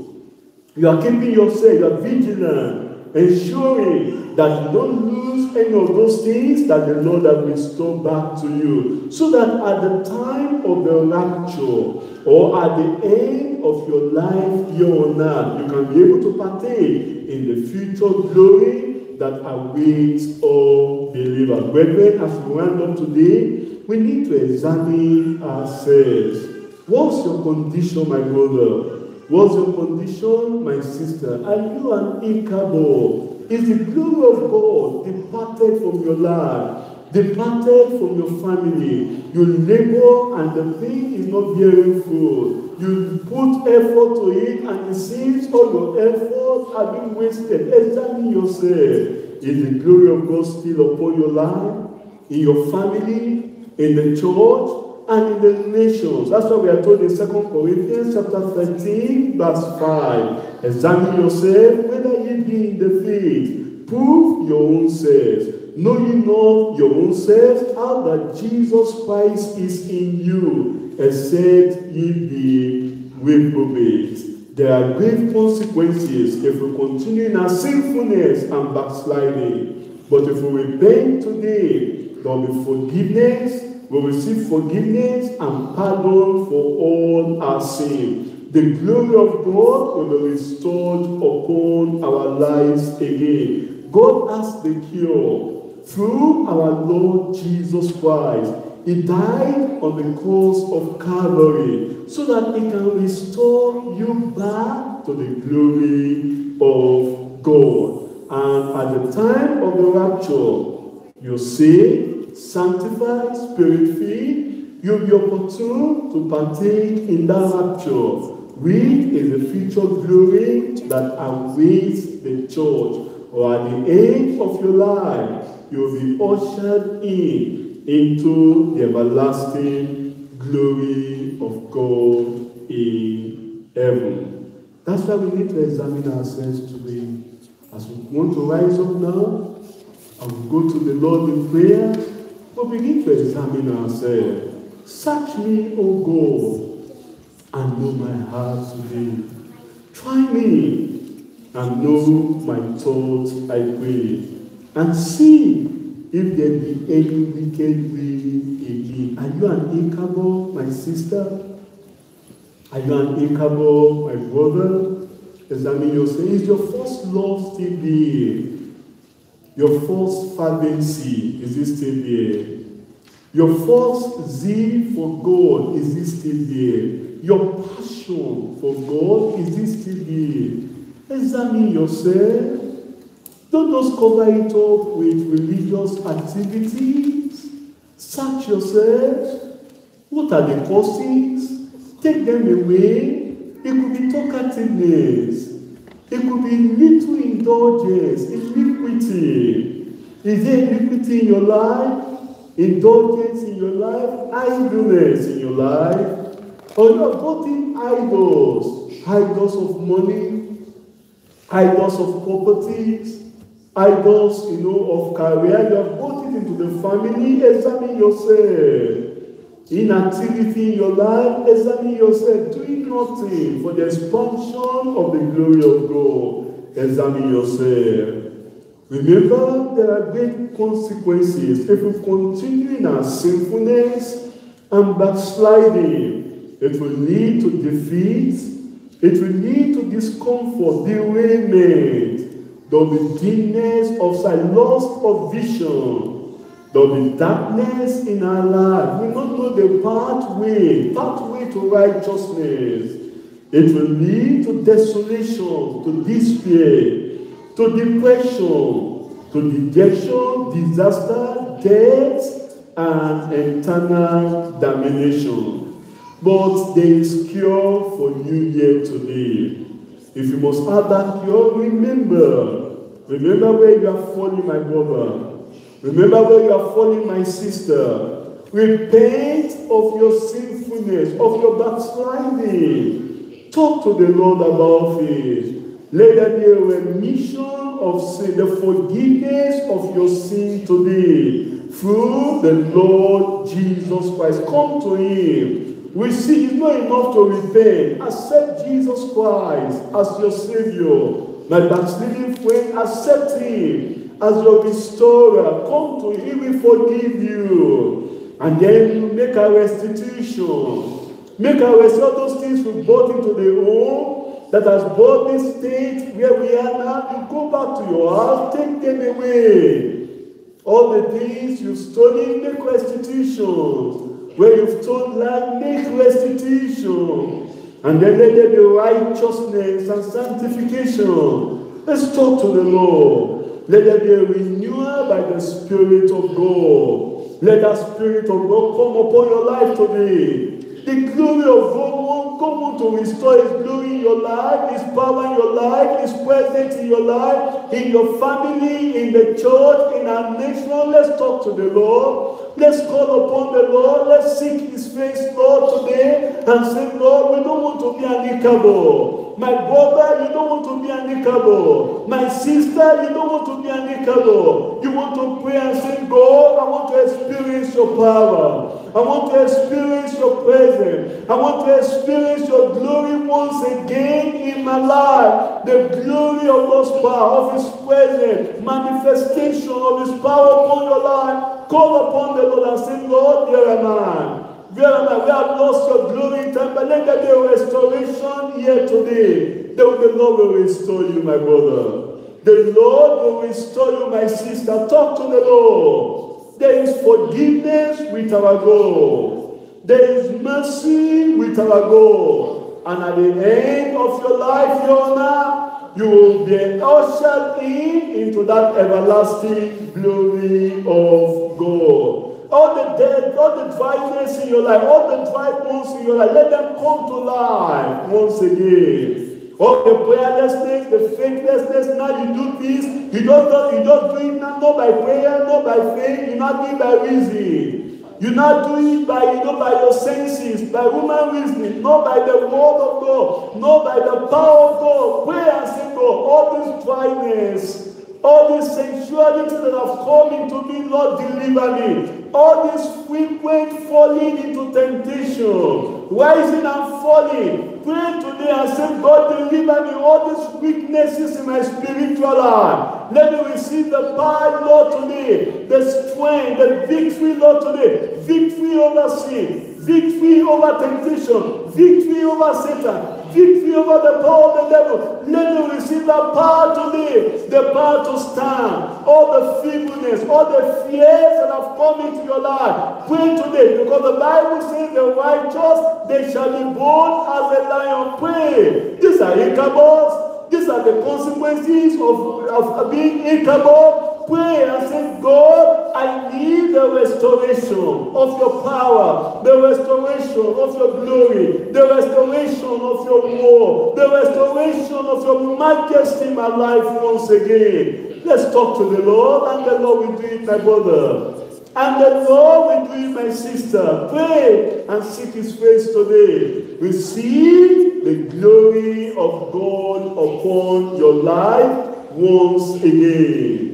Speaker 1: You are keeping yourself, you are vigilant, ensuring that you don't lose any of those things that the Lord has restored back to you. So that at the time of the rapture, or at the end of your life here on earth, you can be able to partake in the future glory that awaits all believers. Brethren, as we round up today, we need to examine ourselves. What's your condition, my brother? What's your condition, my sister? Are you an Ichabod? Is the glory of God departed from your life? Departed from your family? You labor and the thing is not bearing fruit. You put effort to it and it seems all your efforts are being wasted. Examine yourself. Is the glory of God still upon your life? In your family? In the church? And in the nations? That's what we are told in 2 Corinthians chapter 13, verse 5. Examine yourself whether ye be in the faith. Prove your own selves. Know ye not your own selves, how that Jesus Christ is in you, except ye be reprobate. There are grave consequences if we continue in our sinfulness and backsliding. But if we repent today, there will be forgiveness. We will receive forgiveness and pardon for all our sin. The glory of God will be restored upon our lives again. God has the cure. Through our Lord Jesus Christ, He died on the cross of Calvary so that He can restore you back to the glory of God. And at the time of the rapture, you see, sanctified, spirit-filled, you'll be opportune to partake in that rapture, which is the future glory that awaits the church. Or at the end of your life, you will be ushered into the everlasting glory of God in heaven. That's why we need to examine ourselves today. As we want to rise up now, and we go to the Lord in prayer, we begin to examine ourselves. Search me, O God, and know my heart today. Try me and know my thoughts, I pray. And see if there be any wicked way again. Are you an Ichabod, my sister? Are you an Ichabod, my brother? Examine yourself. Is your first love still there? Your first fervency, is it still there? Your first zeal for God, is it still there? Your passion for God, is it still there? Examine yourself. Don't just cover it up with religious activities. Search yourself.
Speaker 2: What are the causes? Take them away. It could be talkativeness. It could be little indulgence, iniquity. Is there iniquity in your life? Indulgence in your life? Idleness in your life? Or you are putting idols? Idols of money? Idols of properties? Idols, of career? You have put it into the family. Examine yourself. Inactivity in your life, examine yourself, doing nothing for the expansion of the glory of God. Examine yourself. Remember, there are great consequences if we continue in our sinfulness and backsliding. It will lead to defeat, it will lead to discomfort, derailment. There will be dimness of sight, loss of vision. There will be darkness in our life. We don't know the pathway to righteousness. It will lead to desolation, to despair, to depression, to dejection, disaster, death, and eternal damnation. But there is cure for you here today. If you must have that cure, remember where you are falling, my brother. Remember where you are falling, my sister. Repent of your sinfulness, of your backsliding. Talk to the Lord about it. Let there be a remission of sin, the forgiveness of your sin today through the Lord Jesus Christ. Come to Him. We see it's not enough to repent. Accept Jesus Christ as your Savior. My backsliding friend, accept Him as your restorer. Come to Him, He will forgive you. And then you make a restitution. Make a restitution of those things we brought into the home that has brought this state where we are now. You go back to your house, take them away. All the things you've stolen, make restitution. Where you've stolen land, make restitution. And then let there be righteousness and sanctification. Let's talk to the Lord. Let there be a renewal by the Spirit of God. Let that Spirit of God come upon your life today. The glory of God won't come on to restore His glory in your life, His power in your life, His presence in your life, in your family, in the church, in our nation. Let's talk to the Lord. Let's call upon the Lord. Let's seek His face, Lord, today and say, Lord, we don't want to be unequal. My brother, you don't want to be unequal. My sister, you don't want to be unequal. You want to pray and say, God, I want to experience your power. I want to experience your presence. I want to experience your glory once again in my life. The glory of God's power, of His presence, manifestation of His power upon your life. Call upon the Lord and say, Lord, here am I. Where am I? We have lost your glory in time, but let there be a restoration here today. The Lord will restore you, my brother. The Lord will restore you, my sister. Talk to the Lord. There is forgiveness with our God. There is mercy with our God. And at the end of your life here on earth, you will be ushered into that everlasting glory of God. All the dead, all the dryness in your life, all the dry bones in your life, let them come to life once again. All the prayerlessness, the faithlessness, now you do this, you don't do it now, not by prayer, not by faith, you not do it by reason. You not do it by, by your senses, by human reasoning, not by the word of God, not by the power of God. Pray and say, God, all this dryness, all this sensuality that have come into me, Lord, deliver me. All this frequent falling into temptation, rising and falling. Pray today and say, God, deliver me all these weaknesses in my spiritual life. Let me receive the power, Lord, today. The strength, the victory, Lord, today. Victory over sin. Victory over temptation. Victory over Satan. Victory over the power of the devil. Let me receive the power today. The power to stand. All the feebleness, all the fears that have come into your life. Pray today, because the Bible says the righteous, they shall be born as a lion. Pray. These are Ichabod. These are the consequences of being Ichabod. Pray and say, God, I I need the restoration of your power, the restoration of your glory, the restoration of your war, the restoration of your majesty in my life once again. Let's talk to the Lord, and the Lord will do it, my brother. And the Lord will do it, my sister. Pray and seek his face today. Receive the glory of God upon your life once again.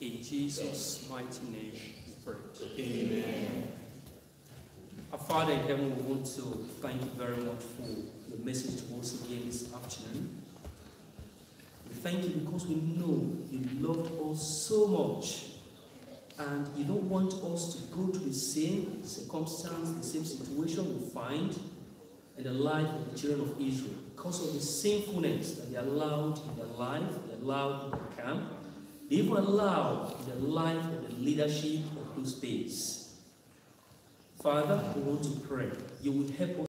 Speaker 3: In Jesus' mighty name, we pray.
Speaker 2: Amen.
Speaker 3: Our Father in heaven, we want to thank you very much for the message to us again this afternoon. We thank you because we know you loved us so much, and you don't want us to go through the same circumstance, the same situation we find in the life of the children of Israel because of the sinfulness that they allowed in their life, they allowed in their camp. They even allowed in the life of the leadership of those days. Father, we want to pray. You will help us